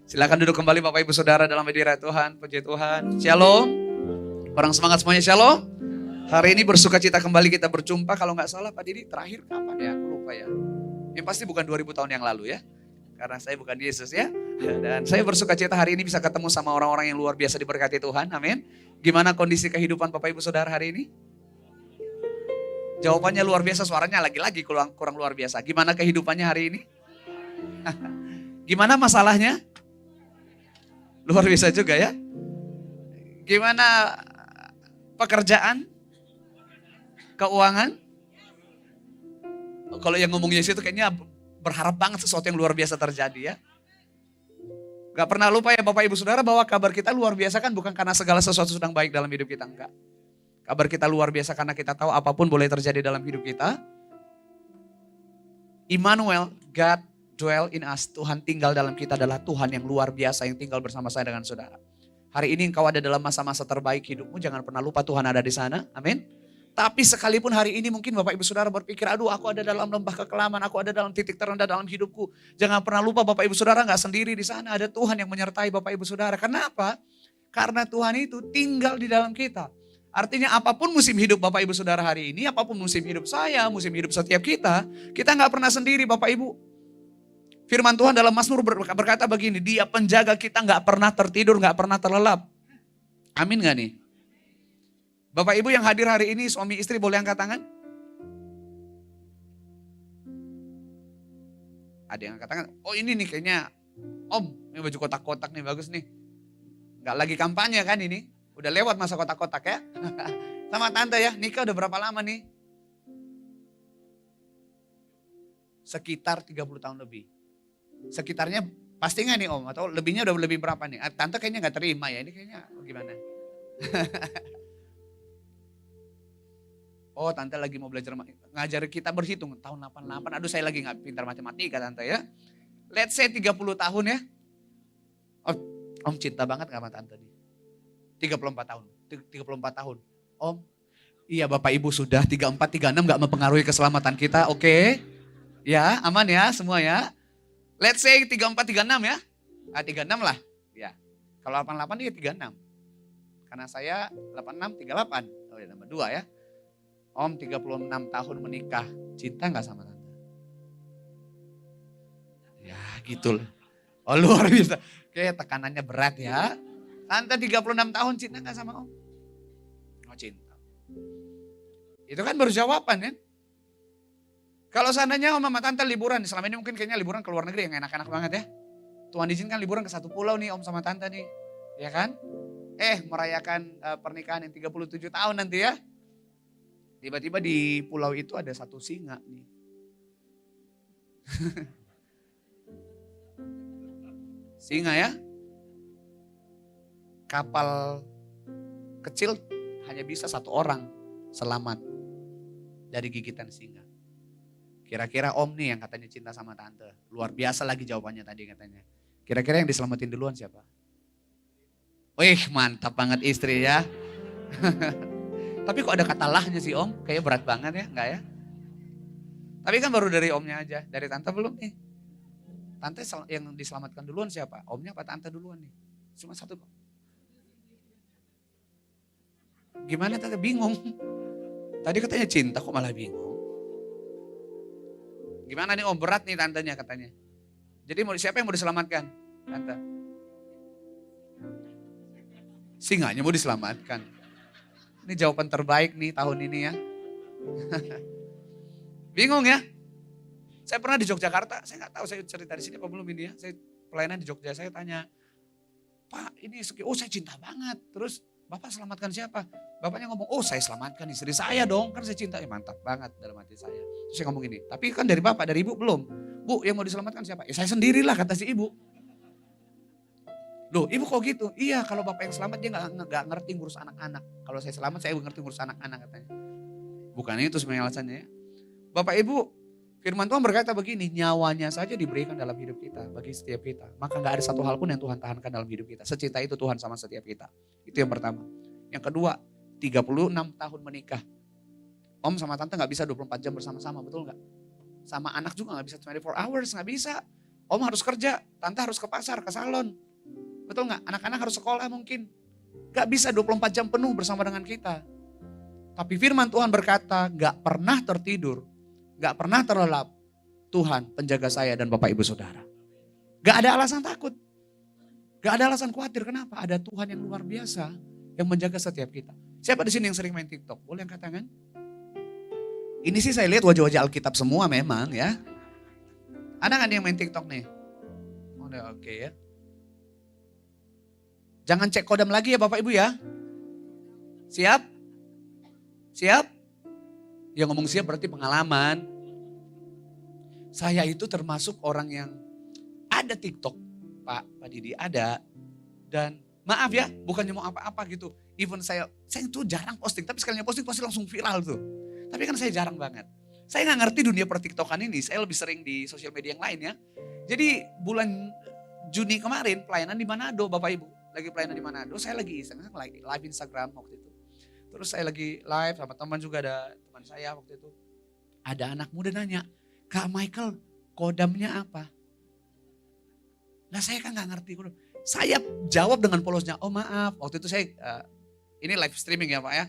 Silakan duduk kembali Bapak Ibu Saudara dalam hadirat Tuhan. Puji Tuhan. Shalom. Orang semangat semuanya shalom. Hari ini bersuka cita kembali kita berjumpa. Kalau nggak salah Pak Didi terakhir kapan ya? Aku lupa ya. Yang pasti bukan 2000 tahun yang lalu ya. Karena saya bukan Yesus ya. Dan saya bersuka cita hari ini bisa ketemu sama orang-orang yang luar biasa diberkati Tuhan. Amin. Gimana kondisi kehidupan Bapak Ibu Saudara hari ini? Jawabannya luar biasa, suaranya lagi-lagi kurang luar biasa. Gimana kehidupannya hari ini? Gimana masalahnya? Luar biasa juga ya. Gimana pekerjaan? Keuangan? Kalau yang ngomong Yesus itu kayaknya berharap banget sesuatu yang luar biasa terjadi ya. Gak pernah lupa ya Bapak Ibu Saudara bahwa kabar kita luar biasa kan bukan karena segala sesuatu sedang baik dalam hidup kita, enggak. Kabar kita luar biasa karena kita tahu apapun boleh terjadi dalam hidup kita. Immanuel, God dwell in us. Tuhan tinggal dalam kita adalah Tuhan yang luar biasa yang tinggal bersama saya dengan saudara. Hari ini engkau ada dalam masa-masa terbaik hidupmu, jangan pernah lupa Tuhan ada di sana. Amin. Tapi sekalipun hari ini mungkin Bapak Ibu Saudara berpikir, aduh aku ada dalam lembah kekelaman, aku ada dalam titik terendah dalam hidupku. Jangan pernah lupa Bapak Ibu Saudara gak sendiri di sana, ada Tuhan yang menyertai Bapak Ibu Saudara. Kenapa? Karena Tuhan itu tinggal di dalam kita. Artinya apapun musim hidup Bapak Ibu Saudara hari ini, apapun musim hidup saya, musim hidup setiap kita gak pernah sendiri Bapak Ibu. Firman Tuhan dalam Mazmur berkata begini, Dia penjaga kita gak pernah tertidur, gak pernah terlelap. Amin gak nih? Bapak Ibu yang hadir hari ini, suami istri boleh angkat tangan? Ada yang angkat tangan, oh ini nih kayaknya Om, ini baju kotak-kotak nih bagus nih. Gak lagi kampanye kan ini, udah lewat masa kotak-kotak ya. Sama tante ya, nikah udah berapa lama nih? Sekitar 30 tahun lebih. Sekitarnya pasti gak nih Om? Atau lebihnya udah lebih berapa nih? Tante kayaknya gak terima ya, ini kayaknya gimana? Oh tante lagi mau belajar ngajar kita berhitung tahun 88. Aduh saya lagi gak pintar matematika tante ya. Let's say 30 tahun ya. Oh, Om cinta banget gak sama tante nih? 34 tahun. 34 tahun. Om, iya Bapak Ibu sudah 34, 36 gak mempengaruhi keselamatan kita. Oke. Ya aman ya semua ya. Let's say 34, 36 ya. 36 lah. Ya. Kalau 88 dia 36. Karena saya 86, 38. Oh ya nambah 2 ya. Om 36 tahun menikah. Cinta gak sama tante? Ya gitu loh. Oh luar biasa. Oke tekanannya berat ya. Tante 36 tahun cinta gak sama Om? Oh cinta. Itu kan baru jawaban kan. Kalau seandainya Om sama Tante liburan, selama ini mungkin kayaknya liburan ke luar negeri yang enak-enak banget ya. Tuhan izinkan liburan ke satu pulau nih Om sama Tante nih. Ya kan? Merayakan pernikahan yang 37 tahun nanti ya. Tiba-tiba di pulau itu ada satu singa nih. Singa ya. Kapal kecil hanya bisa satu orang selamat dari gigitan singa. Kira-kira Om nih yang katanya cinta sama Tante. Luar biasa lagi jawabannya tadi katanya. Kira-kira yang diselamatin duluan siapa? Wih mantap banget istri ya. Tapi kok ada kata lahnya sih Om? Kayaknya berat banget ya, enggak ya? Tapi kan baru dari Omnya aja, dari Tante belum nih. Tante yang diselamatkan duluan siapa? Omnya apa Tante duluan nih? Cuma satu. Gimana Tante bingung? Tadi katanya cinta kok malah bingung. Gimana nih Om, berat nih Tantenya katanya. Jadi siapa yang mau diselamatkan? Tante. Singanya mau diselamatkan. Ini jawaban terbaik nih tahun ini ya. Bingung ya? Saya pernah di Yogyakarta, saya gak tahu saya cerita di sini apa belum ini ya. Saya pelayanan di Jogja, saya tanya, Pak ini, oh saya cinta banget. Terus Bapak selamatkan siapa? Bapaknya ngomong, oh saya selamatkan istri saya dong, kan saya cinta. Mantap banget dalam hati saya. Terus saya ngomong gini, tapi kan dari Bapak, dari Ibu belum. Bu yang mau diselamatkan siapa? Ya saya sendirilah kata si Ibu. Loh Ibu kok gitu? Iya kalau Bapak yang selamat dia gak ngerti ngurus anak-anak. Kalau saya selamat saya ngerti ngurus anak-anak katanya. Bukan itu sebenarnya alasannya ya. Bapak Ibu firman Tuhan berkata begini, nyawanya saja diberikan dalam hidup kita bagi setiap kita. Maka gak ada satu hal pun yang Tuhan tahankan dalam hidup kita. Secinta itu Tuhan sama setiap kita. Itu yang pertama. Yang kedua 36 tahun menikah. Om sama Tante gak bisa 24 jam bersama-sama betul gak? Sama anak juga gak bisa 24 hours gak bisa. Om harus kerja, tante harus ke pasar, ke salon. Betul nggak? Anak-anak harus sekolah mungkin. Gak bisa 24 jam penuh bersama dengan kita. Tapi firman Tuhan berkata, gak pernah tertidur, gak pernah terlelap. Tuhan penjaga saya dan Bapak Ibu Saudara. Gak ada alasan takut. Gak ada alasan khawatir. Kenapa? Ada Tuhan yang luar biasa yang menjaga setiap kita. Siapa di sini yang sering main TikTok? Boleh angkat tangan? Ini sih saya lihat wajah-wajah Alkitab semua memang ya. Ada gak nih yang main TikTok nih? Udah oke ya. Jangan cek kodam lagi ya Bapak Ibu ya. Siap? Siap? Yang ngomong siap berarti pengalaman. Saya itu termasuk orang yang ada TikTok. Pak Didi ada. Dan maaf ya, bukannya mau apa-apa gitu. Even saya itu jarang posting, tapi sekalinya posting pasti langsung viral tuh. Tapi kan saya jarang banget. Saya gak ngerti dunia per-TikTokan ini, saya lebih sering di sosial media yang lain ya. Jadi bulan Juni kemarin pelayanan di Manado Bapak Ibu. Lagi pelayanan di Manado, saya lagi live Instagram waktu itu. Terus saya lagi live sama teman juga, ada teman saya waktu itu. Ada anak muda nanya, Kak Michael kodamnya apa? Nah saya kan gak ngerti. Saya jawab dengan polosnya, oh maaf. Waktu itu saya, ini live streaming ya Pak ya.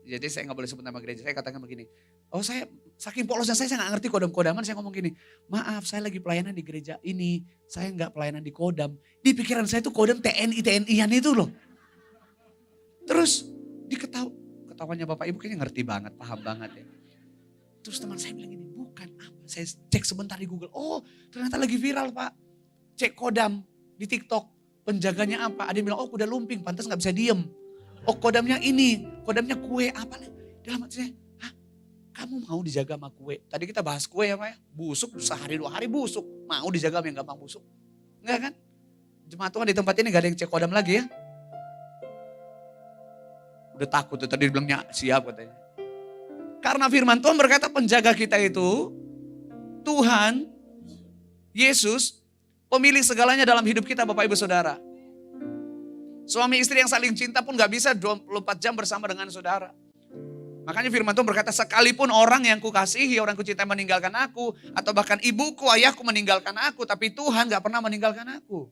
Jadi saya gak boleh sebut nama gereja, saya katakan begini. Oh saya, saking polosnya saya gak ngerti kodam-kodaman, saya ngomong gini. Maaf saya lagi pelayanan di gereja ini, saya gak pelayanan di kodam. Di pikiran saya itu kodam TNI-TNI-an itu loh. Terus ketawanya Bapak Ibu kayaknya ngerti banget, paham banget ya. Terus teman saya bilang gini, bukan apa. Saya cek sebentar di Google, oh ternyata lagi viral Pak. Cek kodam di TikTok, penjaganya apa. Ada yang bilang, oh kuda lumping, pantas gak bisa diem. Oh kodamnya ini, kodamnya kue apa. Dalam hati saya, hah kamu mau dijaga sama kue? Tadi kita bahas kue ya Pak ya, busuk sehari 2 hari busuk. Mau dijaga sama yang gampang busuk? Enggak kan? Jemaat Tuhan di tempat ini gak ada yang cek kodam lagi ya. Udah takut tuh, tadi dibilangnya siap katanya. Karena firman Tuhan berkata penjaga kita itu Tuhan, Yesus, pemilik segalanya dalam hidup kita Bapak Ibu Saudara. Suami istri yang saling cinta pun gak bisa 24 jam bersama dengan saudara. Makanya firman Tuhan berkata sekalipun orang yang kukasihi, orang kucintai meninggalkan aku. Atau bahkan ibuku, ayahku meninggalkan aku. Tapi Tuhan gak pernah meninggalkan aku.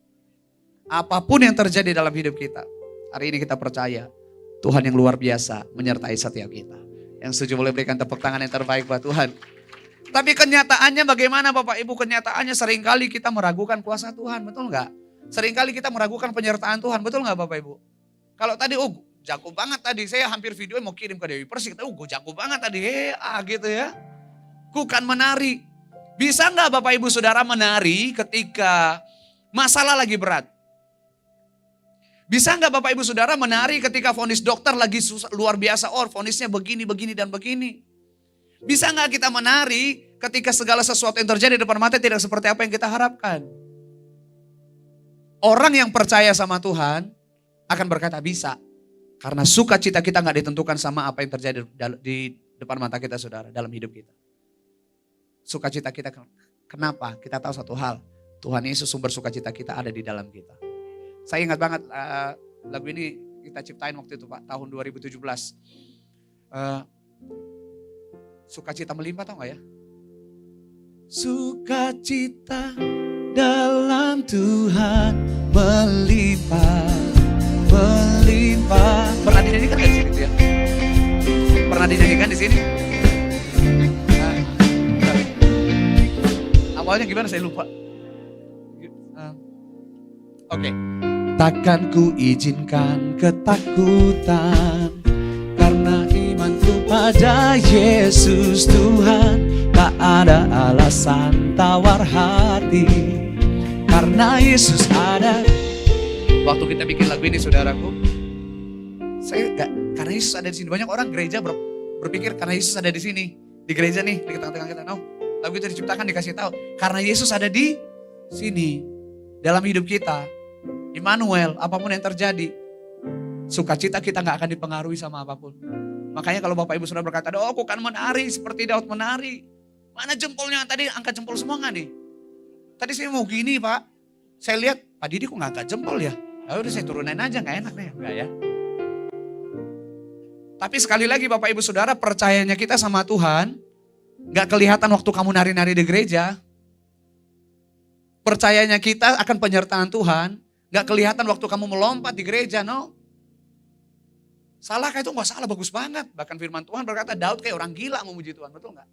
Apapun yang terjadi dalam hidup kita. Hari ini kita percaya Tuhan yang luar biasa menyertai setiap kita. Yang setuju boleh berikan tepuk tangan yang terbaik buat Tuhan. Tapi kenyataannya bagaimana Bapak Ibu? Kenyataannya seringkali kita meragukan kuasa Tuhan, betul gak? Seringkali kita meragukan penyertaan Tuhan, betul gak Bapak Ibu? Kalau tadi, jago banget tadi, saya hampir video mau kirim ke Dewi Persik, gue jago banget tadi, gitu ya. Bukan menari. Bisa gak Bapak Ibu Saudara menari ketika masalah lagi berat? Bisa gak Bapak Ibu Saudara menari ketika vonis dokter lagi luar biasa, vonisnya begini, begini, dan begini? Bisa gak kita menari ketika segala sesuatu yang terjadi di depan mata tidak seperti apa yang kita harapkan? Orang yang percaya sama Tuhan akan berkata bisa. Karena sukacita kita gak ditentukan sama apa yang terjadi di depan mata kita saudara, dalam hidup kita. Sukacita kita, kenapa? Kita tahu satu hal, Tuhan Yesus sumber sukacita kita ada di dalam kita. Saya ingat banget lagu ini kita ciptain waktu itu Pak, tahun 2017. Sukacita melimpah tau gak ya? Sukacita dalam Tuhan melimpah, melimpah. Pernah dinyanyikan gak di sini tuh ya? Pernah dinyanyikan di sini? Awalnya gimana saya lupa. Oke. Takkan ku izinkan ketakutan, karena imanku pada Yesus Tuhan. Tak ada alasan tawar hati, karena Yesus ada. Waktu kita bikin lagu ini saudaraku, karena Yesus ada di sini. Banyak orang gereja berpikir karena Yesus ada di sini, di gereja nih, di tengah-tengah kita. No, lagu itu diciptakan dikasih tahu karena Yesus ada di sini dalam hidup kita. Immanuel, apapun yang terjadi, sukacita kita gak akan dipengaruhi sama apapun. Makanya kalau Bapak Ibu sudah berkata, aku kan menari seperti Daud menari. Mana jempolnya tadi, angkat jempol semua gak nih? Tadi saya mau gini Pak, saya lihat Pak Didi kok gak angkat jempol ya? Ya udah saya turunin aja, gak enak deh, enggak ya. Tapi sekali lagi Bapak Ibu Saudara, percayanya kita sama Tuhan gak kelihatan waktu kamu nari-nari di gereja. Percayanya kita akan penyertaan Tuhan gak kelihatan waktu kamu melompat di gereja, no. Salah kayak itu gak salah, bagus banget. Bahkan firman Tuhan berkata Daud kayak orang gila memuji Tuhan, betul gak?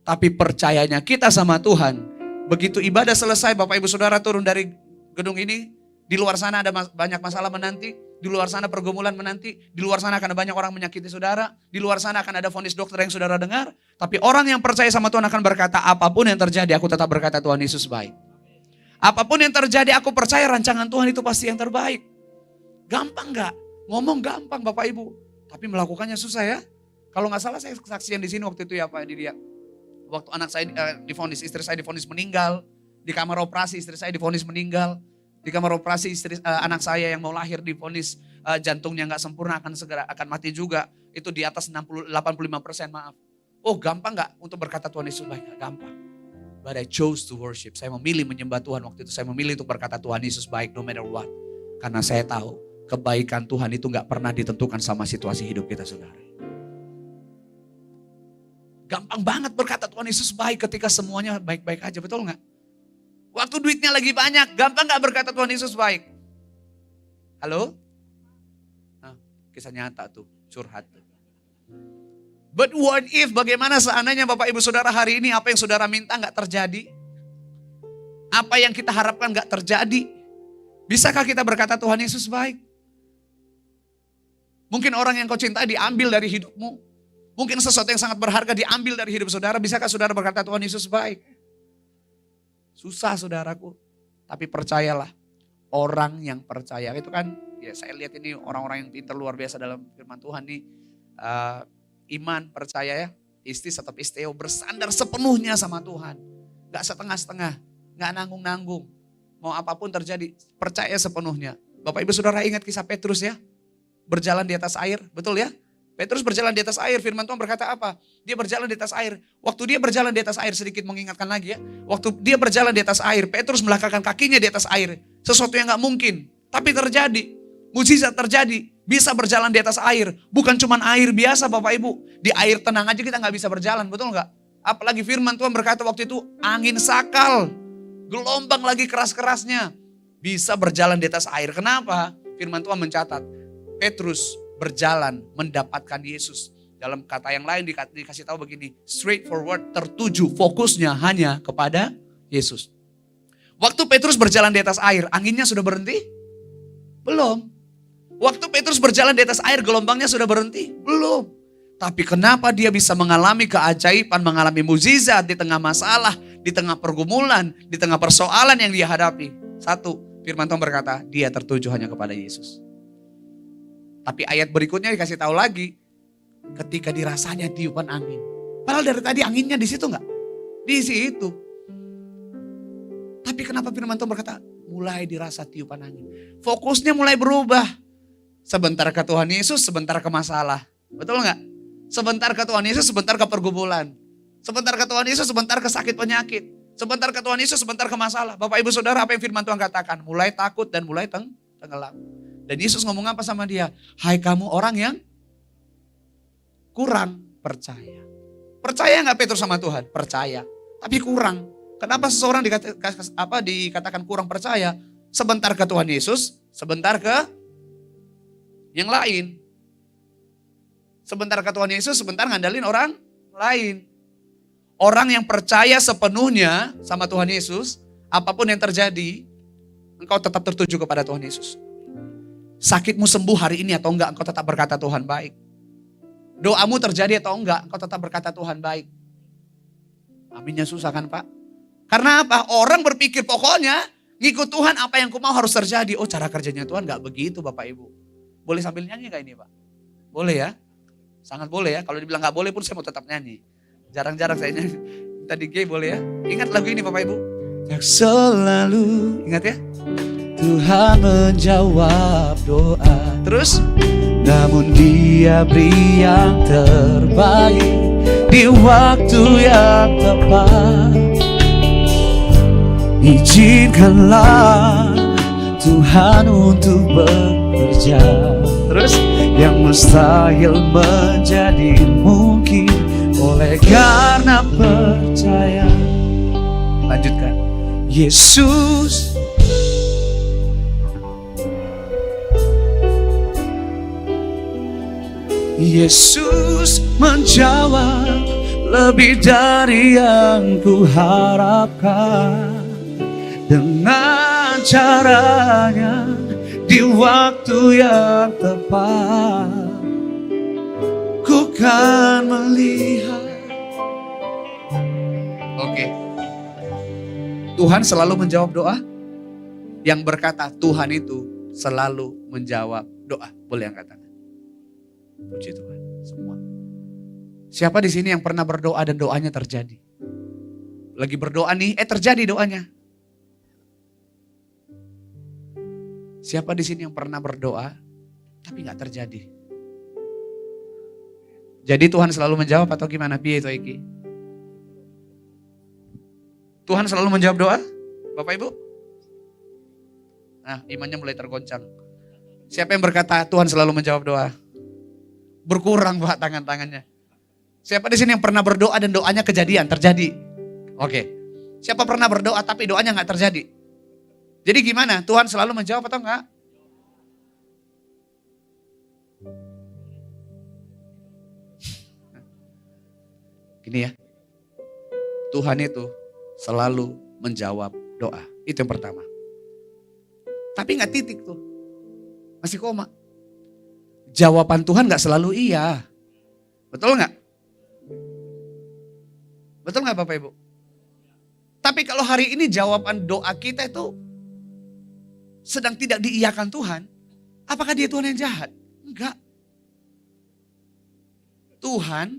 Tapi percayanya kita sama Tuhan, begitu ibadah selesai, Bapak Ibu Saudara turun dari gedung ini, di luar sana ada banyak masalah menanti, di luar sana pergumulan menanti, di luar sana akan ada banyak orang menyakiti saudara, di luar sana akan ada vonis dokter yang saudara dengar. Tapi orang yang percaya sama Tuhan akan berkata, apapun yang terjadi aku tetap berkata Tuhan Yesus baik. Apapun yang terjadi aku percaya rancangan Tuhan itu pasti yang terbaik. Gampang gak? Ngomong gampang Bapak Ibu, tapi melakukannya susah ya. Kalau gak salah saya kesaksian di sini waktu itu ya Pak Didia. Waktu anak saya divonis, istri saya divonis meninggal, di kamar operasi istri saya divonis meninggal. Di kamar operasi anak saya yang mau lahir divonis jantungnya nggak sempurna akan mati juga. Itu di atas 85% maaf. Oh gampang nggak untuk berkata Tuhan Yesus baik? Gampang. But I chose to worship. Saya memilih menyembah Tuhan waktu itu. Saya memilih untuk berkata Tuhan Yesus baik no matter what. Karena saya tahu kebaikan Tuhan itu nggak pernah ditentukan sama situasi hidup kita saudara. Gampang banget berkata Tuhan Yesus baik ketika semuanya baik-baik aja, betul nggak? Waktu duitnya lagi banyak, gampang gak berkata Tuhan Yesus baik? Halo? Nah, kisah nyata tuh, curhat. But what if, bagaimana seandainya Bapak Ibu Saudara hari ini apa yang saudara minta gak terjadi? Apa yang kita harapkan gak terjadi? Bisakah kita berkata Tuhan Yesus baik? Mungkin orang yang kau cintai diambil dari hidupmu. Mungkin sesuatu yang sangat berharga diambil dari hidup saudara. Bisakah saudara berkata Tuhan Yesus baik? Susah saudaraku, tapi percayalah, orang yang percaya itu kan, ya saya lihat ini orang-orang yang pintar luar biasa dalam firman Tuhan nih, iman percaya ya, istis atau isteo bersandar sepenuhnya sama Tuhan, gak setengah-setengah, gak nanggung-nanggung, mau apapun terjadi percaya sepenuhnya. Bapak Ibu Saudara ingat kisah Petrus ya, berjalan di atas air, betul ya? Petrus berjalan di atas air, firman Tuhan berkata apa? Dia berjalan di atas air. Waktu dia berjalan di atas air, sedikit mengingatkan lagi ya. Waktu dia berjalan di atas air, Petrus melangkahkan kakinya di atas air. Sesuatu yang gak mungkin, tapi terjadi. Mujizat terjadi, bisa berjalan di atas air. Bukan cuma air biasa Bapak Ibu. Di air tenang aja kita gak bisa berjalan, betul gak? Apalagi firman Tuhan berkata waktu itu, angin sakal. Gelombang lagi keras-kerasnya. Bisa berjalan di atas air. Kenapa? Firman Tuhan mencatat, Petrus berjalan mendapatkan Yesus. Dalam kata yang lain dikasih tahu begini, straightforward, tertuju, fokusnya hanya kepada Yesus. Waktu Petrus berjalan di atas air, anginnya sudah berhenti? Belum. Waktu Petrus berjalan di atas air, gelombangnya sudah berhenti? Belum. Tapi kenapa dia bisa mengalami keajaiban, mengalami mukjizat di tengah masalah, di tengah pergumulan, di tengah persoalan yang dia hadapi? Satu, firman Tuhan berkata, dia tertuju hanya kepada Yesus. Tapi ayat berikutnya dikasih tahu lagi, ketika dirasanya tiupan angin. Padahal dari tadi anginnya di situ enggak? Di situ. Tapi kenapa firman Tuhan berkata, mulai dirasa tiupan angin. Fokusnya mulai berubah. Sebentar ke Tuhan Yesus, sebentar ke masalah. Betul enggak? Sebentar ke Tuhan Yesus, sebentar ke pergumulan. Sebentar ke Tuhan Yesus, sebentar ke sakit penyakit. Sebentar ke Tuhan Yesus, sebentar ke masalah. Bapak Ibu Saudara, apa yang firman Tuhan katakan? Mulai takut dan mulai tenggelam. Dan Yesus ngomong apa sama dia? Hai kamu orang yang kurang percaya. Percaya gak Petrus sama Tuhan? Percaya. Tapi kurang. Kenapa seseorang dikatakan kurang percaya? Sebentar ke Tuhan Yesus, sebentar ke yang lain. Sebentar ke Tuhan Yesus, sebentar ngandalin orang lain. Orang yang percaya sepenuhnya sama Tuhan Yesus, apapun yang terjadi, engkau tetap tertuju kepada Tuhan Yesus. Sakitmu sembuh hari ini atau enggak, engkau tetap berkata Tuhan baik. Doamu terjadi atau enggak, engkau tetap berkata Tuhan baik. Aminnya susah kan Pak? Karena apa? Orang berpikir pokoknya ngikut Tuhan, apa yang ku mau harus terjadi. Oh cara kerjanya Tuhan enggak begitu Bapak Ibu. Boleh sambil nyanyi gak ini Pak? Boleh ya? Sangat boleh ya. Kalau dibilang gak boleh pun saya mau tetap nyanyi. Jarang-jarang saya nyanyi. Tadi gay boleh ya? Ingat lagu ini Bapak Ibu? Yang selalu, ingat ya? Tuhan menjawab doa. Terus? Namun Dia beri yang terbaik di waktu yang tepat. Izinkanlah Tuhan untuk bekerja. Terus? Yang mustahil menjadi mungkin oleh karena percaya. Lanjutkan. Yesus. Yesus menjawab lebih dari yang ku harapkan, dengan caranya di waktu yang tepat. Ku kan melihat. Oke. Tuhan selalu menjawab doa. Yang berkata Tuhan itu selalu menjawab doa. Boleh angkat tangan. Puji Tuhan, semua. Siapa di sini yang pernah berdoa dan doanya terjadi? Lagi berdoa nih, terjadi doanya. Siapa di sini yang pernah berdoa tapi nggak terjadi? Jadi Tuhan selalu menjawab atau gimana? Piye itu iki? Tuhan selalu menjawab doa, Bapak Ibu? Nah, imannya mulai tergoncang. Siapa yang berkata Tuhan selalu menjawab doa? Berkurang Pak tangan-tangannya. Siapa di sini yang pernah berdoa dan doanya kejadian, terjadi? Oke. Siapa pernah berdoa tapi doanya nggak terjadi? Jadi gimana? Tuhan selalu menjawab atau enggak? Gini ya. Tuhan itu selalu menjawab doa. Itu yang pertama. Tapi nggak titik tuh. Masih koma. Jawaban Tuhan gak selalu iya. Betul gak? Betul gak Bapak Ibu? Tapi kalau hari ini jawaban doa kita itu sedang tidak diiyakan Tuhan, apakah dia Tuhan yang jahat? Enggak. Tuhan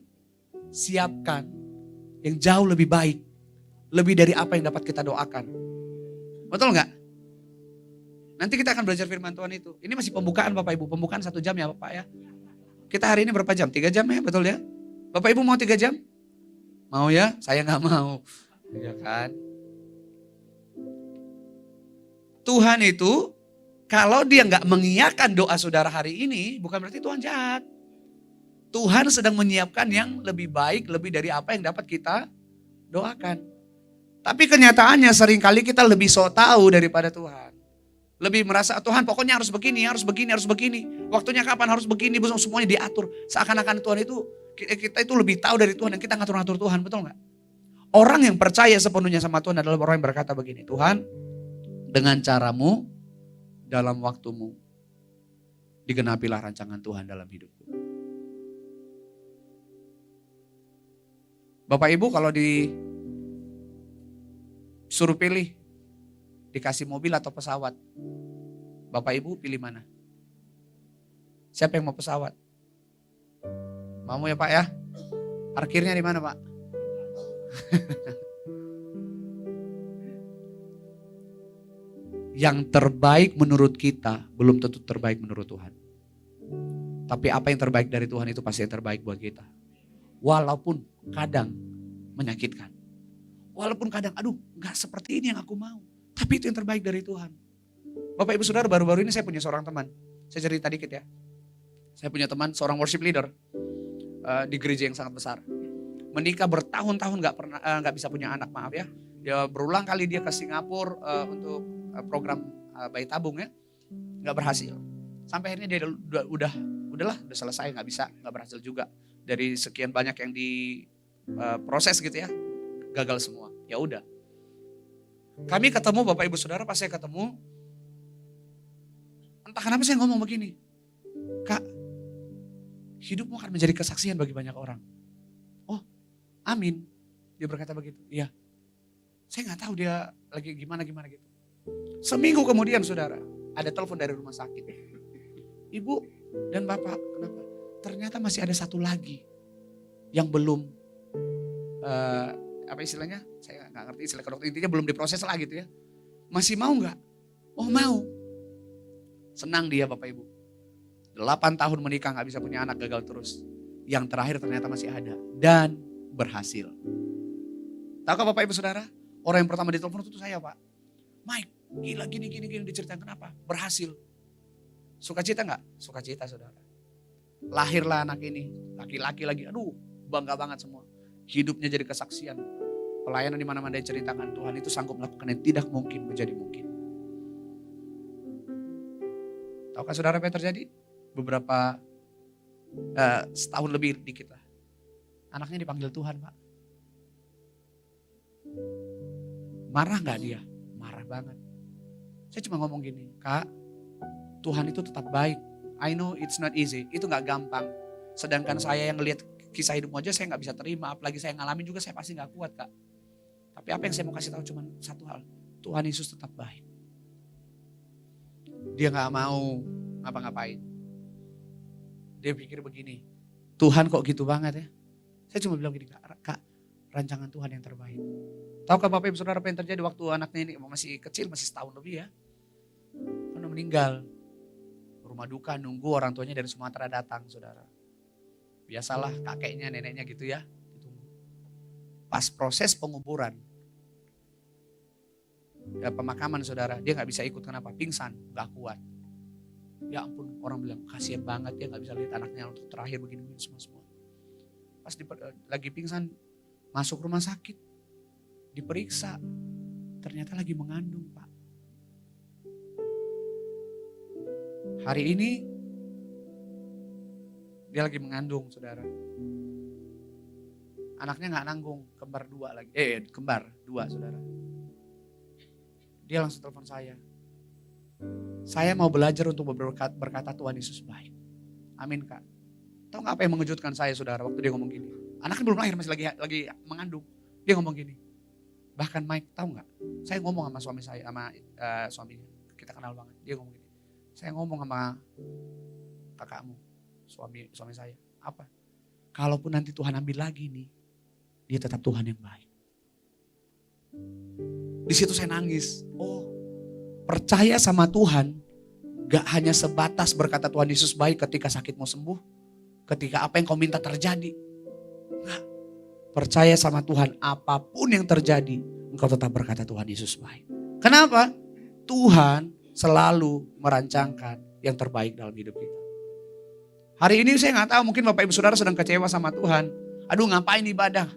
siapkan yang jauh lebih baik. Lebih dari apa yang dapat kita doakan. Betul gak? Nanti kita akan belajar firman Tuhan itu. Ini masih pembukaan Bapak Ibu. Pembukaan 1 jam ya Bapak ya. Kita hari ini berapa jam? 3 jam ya, betul ya? Bapak Ibu mau 3 jam? Mau ya? Saya gak mau. Ya kan? Tuhan itu, kalau dia gak mengiyakan doa saudara hari ini, bukan berarti Tuhan jahat. Tuhan sedang menyiapkan yang lebih baik, lebih dari apa yang dapat kita doakan. Tapi kenyataannya seringkali kita lebih so tahu daripada Tuhan. Lebih merasa Tuhan pokoknya harus begini, harus begini, harus begini. Waktunya kapan harus begini, semuanya diatur. Seakan-akan Tuhan itu, kita itu lebih tahu dari Tuhan dan kita ngatur-ngatur Tuhan, betul gak? Orang yang percaya sepenuhnya sama Tuhan adalah orang yang berkata begini, Tuhan dengan caramu, dalam waktumu, digenapilah rancangan Tuhan dalam hidupku. Bapak Ibu kalau disuruh pilih, dikasih mobil atau pesawat, Bapak Ibu pilih mana? Siapa yang mau pesawat? Mau ya Pak ya? Parkirnya di mana Pak? Yang terbaik menurut kita belum tentu terbaik menurut Tuhan. Tapi apa yang terbaik dari Tuhan itu pasti yang terbaik buat kita. Walaupun kadang menyakitkan. Walaupun kadang aduh gak seperti ini yang aku mau. Tapi itu yang terbaik dari Tuhan. Bapak Ibu Saudara, baru-baru ini saya punya seorang teman. Saya cerita dikit ya. Saya punya teman seorang worship leader di gereja yang sangat besar. Menikah bertahun-tahun gak bisa punya anak, maaf ya. Dia berulang kali dia ke Singapura untuk program bayi tabung ya. Gak berhasil. Sampai akhirnya dia udahlah selesai, gak berhasil juga. Dari sekian banyak yang diproses gitu ya, gagal semua. Ya udah. Kami ketemu Bapak Ibu Saudara, pas saya ketemu, entah kenapa saya ngomong begini, Kak, hidupmu akan menjadi kesaksian bagi banyak orang. Oh, amin. Dia berkata begitu. Iya. Saya nggak tahu dia lagi gimana gitu. Seminggu kemudian Saudara, ada telepon dari rumah sakit. Ibu dan Bapak, kenapa? Ternyata masih ada satu lagi yang belum apa istilahnya, saya nggak ngerti istilah kedokteran, intinya belum diproses lah gitu ya. Masih mau nggak? Oh mau. Senang dia Bapak Ibu. 8 tahun menikah nggak bisa punya anak, gagal terus. Yang terakhir ternyata masih ada dan berhasil. Tahukah Bapak Ibu Saudara? Orang yang pertama ditelepon itu saya Pak. Mike, gila gini diceritain kenapa? Berhasil. Sukacita nggak? Sukacita Saudara. Lahirlah anak ini, laki-laki lagi, aduh bangga banget semua. Hidupnya jadi kesaksian. Pelayanan di mana-mana dia ceritakan, Tuhan itu sanggup melakukan yang tidak mungkin menjadi mungkin. Tahukah saudara apa yang terjadi? Beberapa setahun lebih dikit lah. Anaknya dipanggil Tuhan, Pak. Marah gak dia? Marah banget. Saya cuma ngomong gini, Kak, Tuhan itu tetap baik. I know it's not easy, itu gak gampang. Sedangkan saya yang ngelihat kisah hidupmu aja saya gak bisa terima, apalagi saya ngalamin juga saya pasti gak kuat, Kak. Tapi apa yang saya mau kasih tahu cuma satu hal, Tuhan Yesus tetap baik. Dia gak mau ngapa-ngapain. Dia pikir begini, Tuhan kok gitu banget ya. Saya cuma bilang gini, Kak, rancangan Tuhan yang terbaik. Tahukah Bapak Ibu Saudara apa yang terjadi waktu anaknya ini masih kecil, masih setahun lebih ya. Karena meninggal. Rumah duka nunggu orang tuanya dari Sumatera datang, saudara. Biasalah kakeknya, neneknya gitu ya. Ditunggu. Pas proses penguburan, pemakaman saudara, dia gak bisa ikut, kenapa? Pingsan, gak kuat. Ya ampun, orang bilang kasihan banget dia gak bisa lihat anaknya untuk terakhir begini-begini semua. Pas lagi pingsan, masuk rumah sakit, diperiksa, ternyata lagi mengandung, Pak. Hari ini dia lagi mengandung, saudara. Anaknya gak nanggung, kembar dua, saudara. Dia langsung telepon saya. Saya mau belajar untuk berkata Tuhan Yesus baik. Amin, Kak. Tahu gak apa yang mengejutkan saya, saudara, waktu dia ngomong gini? Anaknya belum lahir, masih lagi mengandung. Dia ngomong gini. Bahkan Mike, tahu gak? Saya ngomong sama suami saya, sama suaminya. Kita kenal banget. Dia ngomong gini. Saya ngomong sama kakakmu, suami saya. Apa? Kalaupun nanti Tuhan ambil lagi nih, dia tetap Tuhan yang baik. Di situ saya nangis. Oh, percaya sama Tuhan gak hanya sebatas berkata Tuhan Yesus baik ketika sakit mau sembuh, ketika apa yang kau minta terjadi. Enggak. Percaya sama Tuhan apapun yang terjadi, engkau tetap berkata Tuhan Yesus baik. Kenapa? Tuhan selalu merancangkan yang terbaik dalam hidup kita. Hari ini saya gak tahu, mungkin Bapak Ibu Saudara sedang kecewa sama Tuhan. Aduh, ngapain ibadah?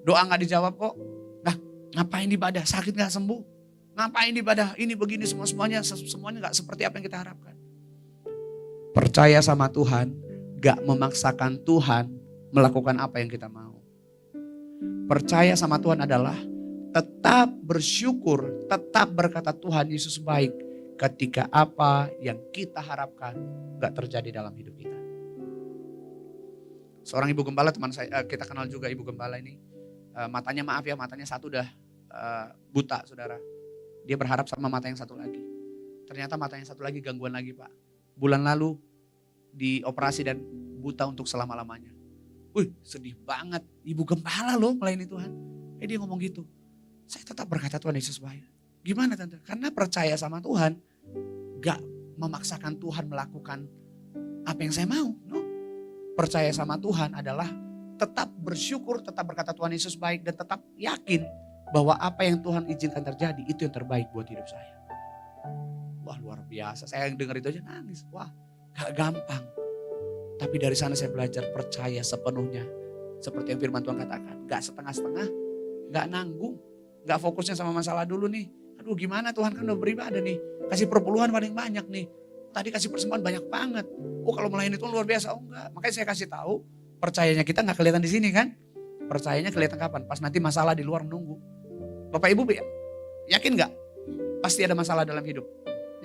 Doa gak dijawab kok. Nah, ngapain ibadah? Sakit gak sembuh? Ngapain ibadah? Ini begini semuanya gak seperti apa yang kita harapkan. Percaya sama Tuhan, gak memaksakan Tuhan melakukan apa yang kita mau. Percaya sama Tuhan adalah tetap bersyukur, tetap berkata Tuhan Yesus baik ketika apa yang kita harapkan gak terjadi dalam hidup kita. Seorang ibu gembala teman saya, kita kenal juga ibu gembala ini. Matanya satu udah buta, saudara. Dia berharap sama mata yang satu lagi. Ternyata mata yang satu lagi gangguan lagi, Pak. Bulan lalu dioperasi dan buta untuk selama-lamanya. Wih, sedih banget. Ibu gembala loh melayani Tuhan. Dia ngomong gitu. Saya tetap berkata Tuhan Yesus baik. Gimana tante? Karena percaya sama Tuhan, gak memaksakan Tuhan melakukan apa yang saya mau. No. Percaya sama Tuhan adalah tetap bersyukur, tetap berkata Tuhan Yesus baik, dan tetap yakin bahwa apa yang Tuhan izinkan terjadi itu yang terbaik buat hidup saya. Wah, luar biasa. Saya dengar itu aja nangis. Wah, gak gampang. Tapi dari sana saya belajar percaya sepenuhnya. Seperti yang firman Tuhan katakan. Gak setengah-setengah, gak nanggung. Gak fokusnya sama masalah dulu nih. Aduh, gimana Tuhan kan udah beribadah nih. Kasih perpuluhan paling banyak nih. Tadi kasih persembahan banyak banget. Oh, kalau melayani Tuhan luar biasa. Oh enggak. Makanya saya kasih tahu. Percayanya kita gak kelihatan di sini kan. Percayanya kelihatan kapan? Pas nanti masalah di luar menunggu. Bapak Ibu yakin gak? Pasti ada masalah dalam hidup.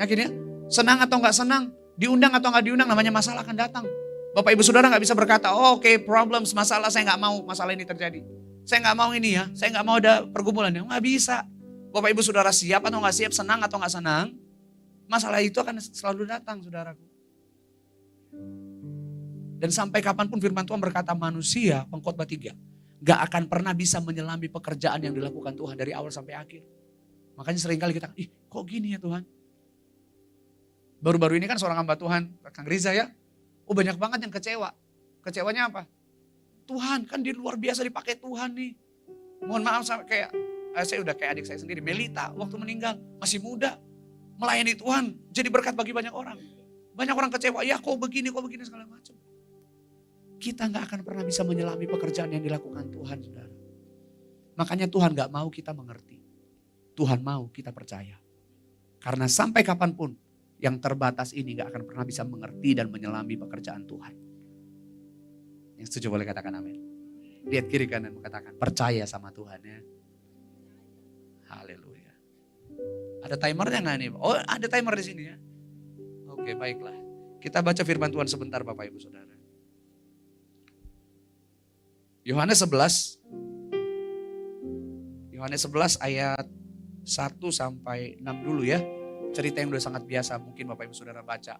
Yakin ya? Senang atau gak senang, diundang atau gak diundang, namanya masalah akan datang. Bapak Ibu Saudara gak bisa berkata, oh, oke, problems, masalah, saya gak mau masalah ini terjadi. Saya gak mau ini ya, saya gak mau ada pergumulan. Gak bisa. Bapak Ibu Saudara siap atau gak siap, senang atau gak senang, masalah itu akan selalu datang, saudaraku. Dan sampai kapanpun firman Tuhan berkata manusia, Pengkhotbah 3, gak akan pernah bisa menyelami pekerjaan yang dilakukan Tuhan dari awal sampai akhir. Makanya seringkali kita, kok gini ya Tuhan? Baru-baru ini kan seorang hamba Tuhan, Kang Riza ya, banyak banget yang kecewa. Kecewanya apa? Tuhan kan dia luar biasa dipakai Tuhan nih. Mohon maaf kayak saya udah kayak adik saya sendiri, Melita, waktu meninggal masih muda, melayani Tuhan, jadi berkat bagi banyak orang. Banyak orang kecewa, ya kok begini segala macam. Kita gak akan pernah bisa menyelami pekerjaan yang dilakukan Tuhan, saudara. Makanya Tuhan gak mau kita mengerti. Tuhan mau kita percaya. Karena sampai kapanpun yang terbatas ini gak akan pernah bisa mengerti dan menyelami pekerjaan Tuhan. Yang setuju boleh katakan amin. Lihat kiri kanan katakan percaya sama Tuhan ya. Haleluya. Ada timernya gak nih? Oh ada timer di sini ya. Oke baiklah. Kita baca firman Tuhan sebentar Bapak Ibu Saudara. Yohanes 11 ayat 1 sampai 6 dulu ya. Cerita yang udah sangat biasa mungkin Bapak Ibu Saudara baca.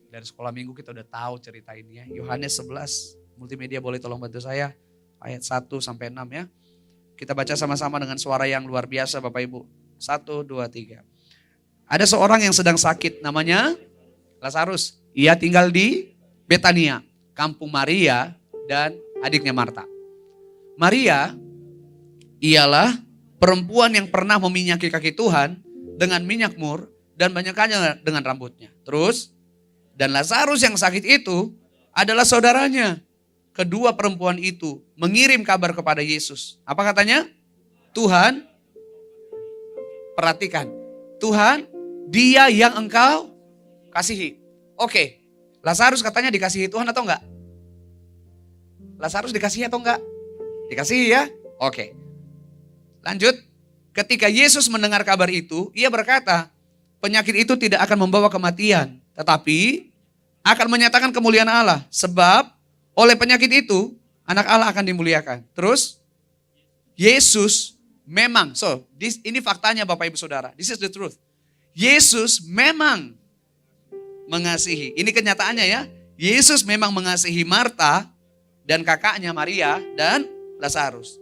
Dari sekolah minggu kita udah tahu cerita ini ya. Yohanes 11, multimedia boleh tolong bantu saya. Ayat 1 sampai 6 ya. Kita baca sama-sama dengan suara yang luar biasa Bapak Ibu. 1, 2, 3. Ada seorang yang sedang sakit namanya Lazarus. Ia tinggal di Betania, kampung Maria dan adiknya Marta. Maria ialah perempuan yang pernah meminyaki kaki Tuhan dengan minyak mur dan banyaknya dengan rambutnya. Terus, dan Lazarus yang sakit itu adalah saudaranya. Kedua perempuan itu mengirim kabar kepada Yesus. Apa katanya? Tuhan, perhatikan. Tuhan, dia yang engkau kasihi. Oke, Lazarus katanya dikasihi Tuhan atau enggak? Lazarus dikasihi atau enggak? Dikasihi ya? Oke. Lanjut, ketika Yesus mendengar kabar itu, ia berkata, penyakit itu tidak akan membawa kematian, tetapi akan menyatakan kemuliaan Allah. Sebab oleh penyakit itu, anak Allah akan dimuliakan. Terus, Yesus memang, ini faktanya Bapak Ibu Saudara, this is the truth. Yesus memang mengasihi, ini kenyataannya ya, Yesus memang mengasihi Marta dan kakaknya Maria dan Lazarus.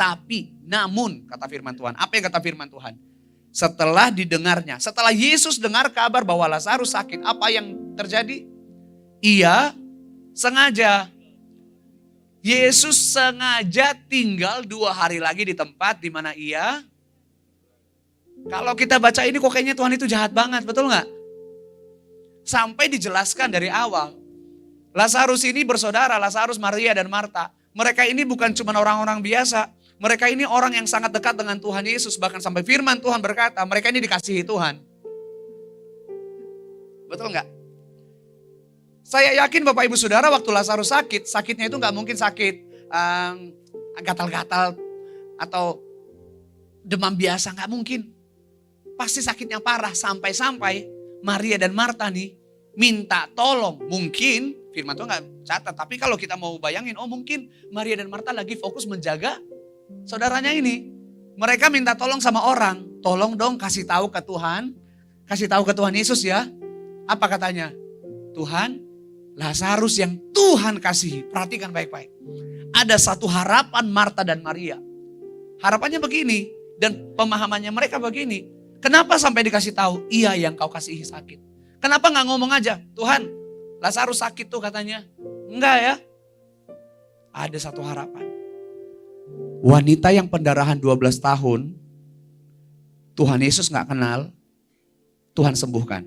Tapi, namun, kata firman Tuhan. Apa yang kata firman Tuhan? Setelah didengarnya, setelah Yesus dengar kabar bahwa Lazarus sakit, apa yang terjadi? Ia sengaja. Yesus sengaja tinggal 2 hari lagi di tempat di mana ia. Kalau kita baca ini kok kayaknya Tuhan itu jahat banget, betul nggak? Sampai dijelaskan dari awal. Lazarus ini bersaudara, Lazarus, Maria, dan Marta. Mereka ini bukan cuma orang-orang biasa. Mereka ini orang yang sangat dekat dengan Tuhan Yesus. Bahkan sampai firman Tuhan berkata, mereka ini dikasihi Tuhan. Betul nggak? Saya yakin Bapak Ibu Saudara waktu Lazarus sakit, sakitnya itu nggak mungkin sakit gatal-gatal atau demam biasa, nggak mungkin. Pasti sakitnya parah sampai-sampai Maria dan Marta nih minta tolong. Mungkin firman Tuhan nggak catat, tapi kalau kita mau bayangin, oh mungkin Maria dan Marta lagi fokus menjaga saudaranya ini. Mereka minta tolong sama orang. Tolong dong kasih tahu ke Tuhan. Kasih tahu ke Tuhan Yesus ya. Apa katanya? Tuhan, Lazarus yang Tuhan kasihi. Perhatikan baik-baik. Ada satu harapan Marta dan Maria. Harapannya begini. Dan pemahamannya mereka begini. Kenapa sampai dikasih tahu? Iya yang kau kasihi sakit. Kenapa gak ngomong aja? Tuhan, Lazarus sakit tuh katanya. Enggak ya. Ada satu harapan. Wanita yang pendarahan 12 tahun, Tuhan Yesus gak kenal, Tuhan sembuhkan.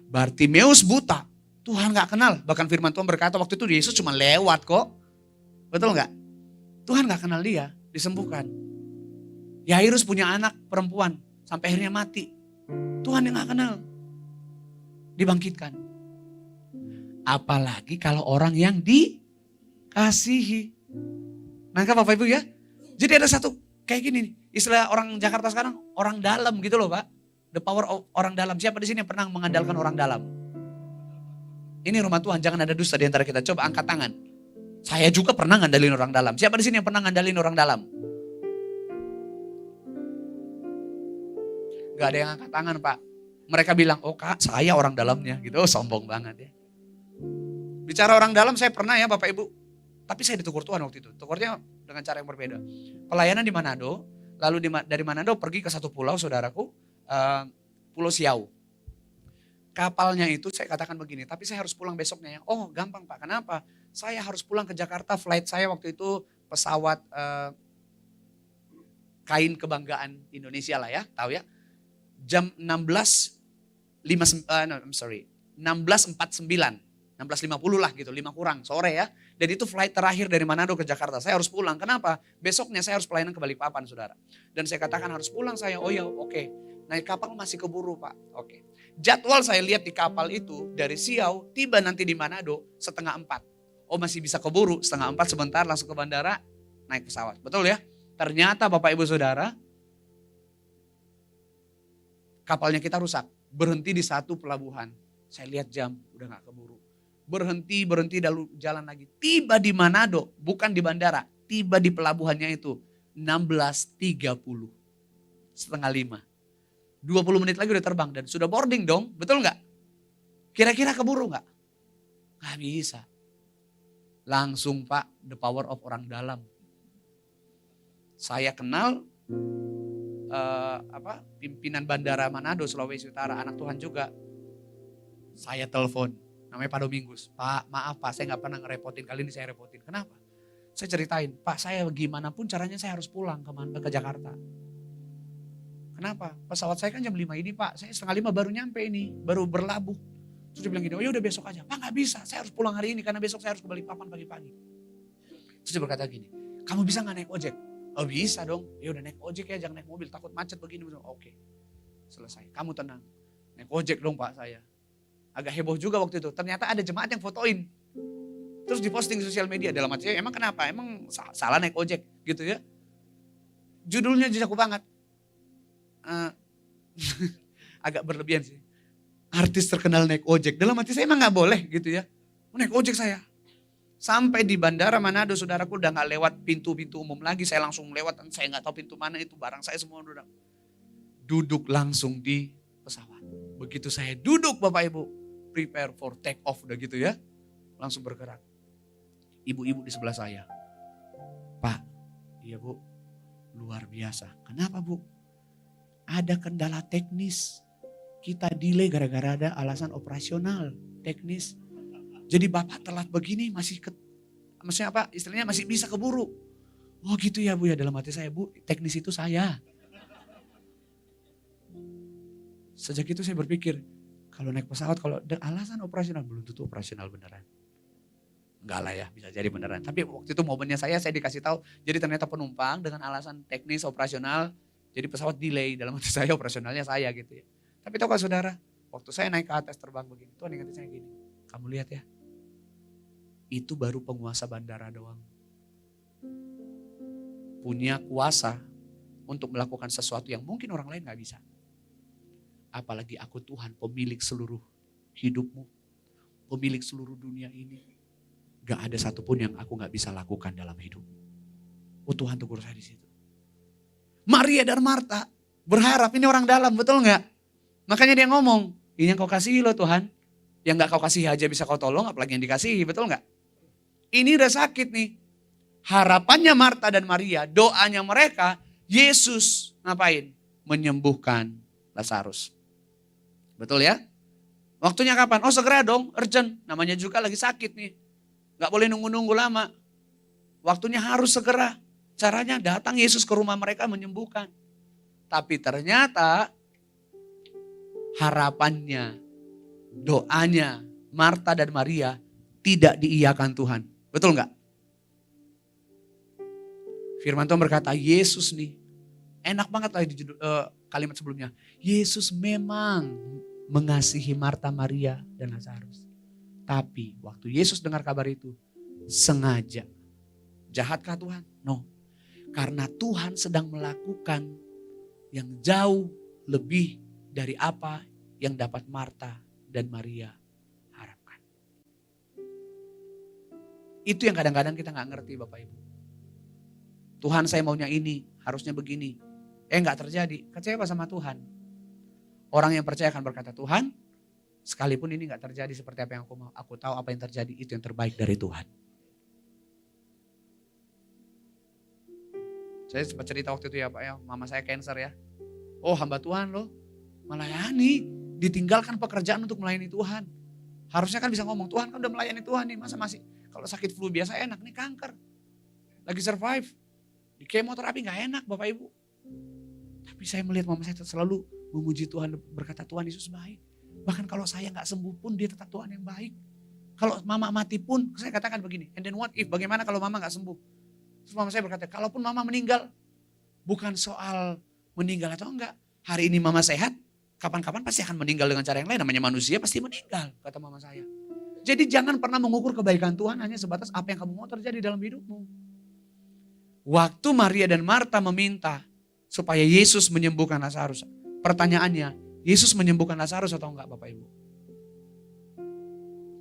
Bartimeus buta, Tuhan gak kenal. Bahkan firman Tuhan berkata waktu itu Yesus cuma lewat kok. Betul gak? Tuhan gak kenal dia, disembuhkan. Yairus punya anak perempuan, sampai akhirnya mati. Tuhan yang gak kenal, dibangkitkan. Apalagi kalau orang yang dikasihi. Nangkap Bapak Ibu ya? Jadi ada satu kayak gini nih. Istilah orang Jakarta sekarang, orang dalam gitu loh Pak. The power of orang dalam. Siapa di sini yang pernah mengandalkan orang dalam? Ini rumah Tuhan, jangan ada dusta di antara kita. Coba angkat tangan. Saya juga pernah ngandalin orang dalam. Siapa di sini yang pernah ngandalin orang dalam? Gak ada yang angkat tangan Pak. Mereka bilang, oh Kak saya orang dalamnya gitu. Oh, sombong banget ya. Bicara orang dalam saya pernah ya Bapak Ibu. Tapi saya ditegur Tuhan waktu itu. Tegurnya dengan cara yang berbeda. Pelayanan di Manado. Lalu dari Manado pergi ke satu pulau saudaraku. Pulau Siau. Kapalnya itu saya katakan begini. Tapi saya harus pulang besoknya ya. Oh gampang Pak. Kenapa? Saya harus pulang ke Jakarta. Flight saya waktu itu pesawat kain kebanggaan Indonesia lah ya. Tahu ya. Jam 16.49. 16.50 lah gitu, 5 kurang sore ya. Dan itu flight terakhir dari Manado ke Jakarta. Saya harus pulang. Kenapa? Besoknya saya harus pelayanan ke Balikpapan, saudara. Dan saya katakan harus pulang saya. Oh ya, oke. Naik kapal masih keburu, Pak. Oke. Jadwal saya lihat di kapal itu dari Siau, tiba nanti di Manado 3:30. Oh masih bisa keburu, 3:30 sebentar langsung ke bandara, naik pesawat. Betul ya? Ternyata Bapak Ibu Saudara, kapalnya kita rusak. Berhenti di satu pelabuhan. Saya lihat jam, udah gak keburu. Berhenti, lalu jalan lagi. Tiba di Manado, bukan di bandara. Tiba di pelabuhannya itu 16.30. 4:30. 20 menit lagi udah terbang dan sudah boarding dong, betul gak? Kira-kira keburu gak? Gak bisa. Langsung Pak, the power of orang dalam. Saya kenal pimpinan bandara Manado, Sulawesi Utara, anak Tuhan juga. Saya telepon. Namanya Pak Domingus. Pak, maaf Pak, saya gak pernah ngerepotin. Kali ini saya repotin. Kenapa? Saya ceritain, Pak saya gimana pun caranya saya harus pulang ke Jakarta. Kenapa? Pesawat saya kan jam 5 ini Pak. Saya 4:30 baru nyampe ini. Baru berlabuh. Terus dia bilang gini, oh ya udah besok aja. Pak gak bisa, saya harus pulang hari ini karena besok saya harus ke Balikpapan pagi-pagi. Terus dia berkata gini, kamu bisa gak naik ojek? Oh bisa dong. Ya udah naik ojek ya, jangan naik mobil. Takut macet begini. Oke, selesai. Kamu tenang. Naik ojek dong Pak saya. Agak heboh juga waktu itu. Ternyata ada jemaat yang fotoin. Terus diposting di sosial media. Dalam hati emang kenapa? Emang salah naik ojek gitu ya. Judulnya jago banget. Agak berlebihan sih. Artis terkenal naik ojek. Dalam hati saya emang gak boleh gitu ya. Naik ojek saya. Sampai di bandara Manado saudaraku udah gak lewat pintu-pintu umum lagi. Saya langsung lewat. Saya gak tahu pintu mana itu. Barang saya semua udah. Duduk langsung di pesawat. Begitu saya duduk Bapak Ibu. Prepare for take off udah gitu ya. Langsung bergerak. Ibu-ibu di sebelah saya. Pak, iya Bu. Luar biasa. Kenapa Bu? Ada kendala teknis. Kita delay gara-gara ada alasan operasional teknis. Jadi Bapak telat begini maksudnya apa? Istilahnya masih bisa keburu. Oh gitu ya Bu ya, dalam hati saya Bu, teknis itu saya. Sejak itu saya berpikir, kalau naik pesawat kalau ada alasan operasional belum tentu operasional beneran. Enggak lah ya, bisa jadi beneran. Tapi waktu itu momennya saya dikasih tahu, jadi ternyata penumpang dengan alasan teknis operasional, jadi pesawat delay, dalam hati saya operasionalnya saya gitu ya. Tapi tahu gak saudara, waktu saya naik ke atas terbang begini, Tuhan ingetin saya gini, kamu lihat ya, itu baru penguasa bandara doang. Punya kuasa untuk melakukan sesuatu yang mungkin orang lain gak bisa. Apalagi aku Tuhan, pemilik seluruh hidupmu, pemilik seluruh dunia ini. Gak ada satupun yang aku gak bisa lakukan dalam hidup. Oh Tuhan tegur saya di situ. Maria dan Marta berharap ini orang dalam, betul gak? Makanya dia ngomong, ini yang kau kasihi loh Tuhan. Yang gak kau kasihi aja bisa kau tolong, apalagi yang dikasihi, betul gak? Ini udah sakit nih. Harapannya Marta dan Maria, doanya mereka, Yesus ngapain? Menyembuhkan Lazarus. Betul ya? Waktunya kapan? Oh segera dong, urgent. Namanya juga lagi sakit nih. Gak boleh nunggu-nunggu lama. Waktunya harus segera. Caranya datang Yesus ke rumah mereka menyembuhkan. Tapi ternyata harapannya, doanya Marta dan Maria tidak diiyakan Tuhan. Betul nggak? Firman Tuhan berkata Yesus nih, enak banget lah di kalimat sebelumnya. Yesus memang mengasihi Marta, Maria dan Lazarus. Tapi waktu Yesus dengar kabar itu, sengaja. Jahatkah Tuhan? No. Karena Tuhan sedang melakukan yang jauh lebih dari apa yang dapat Marta dan Maria harapkan. Itu yang kadang-kadang kita gak ngerti Bapak Ibu. Tuhan saya maunya ini, harusnya begini. Gak terjadi, kecewa sama Tuhan. Orang yang percaya akan berkata, Tuhan sekalipun ini gak terjadi seperti apa yang aku mau. Aku tahu apa yang terjadi, itu yang terbaik dari Tuhan. Saya sempat cerita waktu itu ya Pak ya, mama saya cancer ya. Oh hamba Tuhan loh, melayani, ditinggalkan pekerjaan untuk melayani Tuhan. Harusnya kan bisa ngomong, Tuhan kan udah melayani Tuhan nih, masa masih, kalau sakit flu biasa enak, nih kanker. Lagi survive, di kemoterapi gak enak Bapak Ibu. Tapi saya melihat mama saya selalu memuji Tuhan, berkata Tuhan Yesus baik. Bahkan kalau saya gak sembuh pun dia tetap Tuhan yang baik. Kalau mama mati pun, saya katakan begini, and then what if, bagaimana kalau mama gak sembuh? Terus mama saya berkata, kalaupun mama meninggal, bukan soal meninggal atau enggak. Hari ini mama sehat, kapan-kapan pasti akan meninggal dengan cara yang lain. Namanya manusia pasti meninggal, kata mama saya. Jadi jangan pernah mengukur kebaikan Tuhan hanya sebatas apa yang kamu mau terjadi dalam hidupmu. Waktu Maria dan Marta meminta supaya Yesus menyembuhkan Lazarus. Pertanyaannya, Yesus menyembuhkan Lazarus atau enggak Bapak Ibu?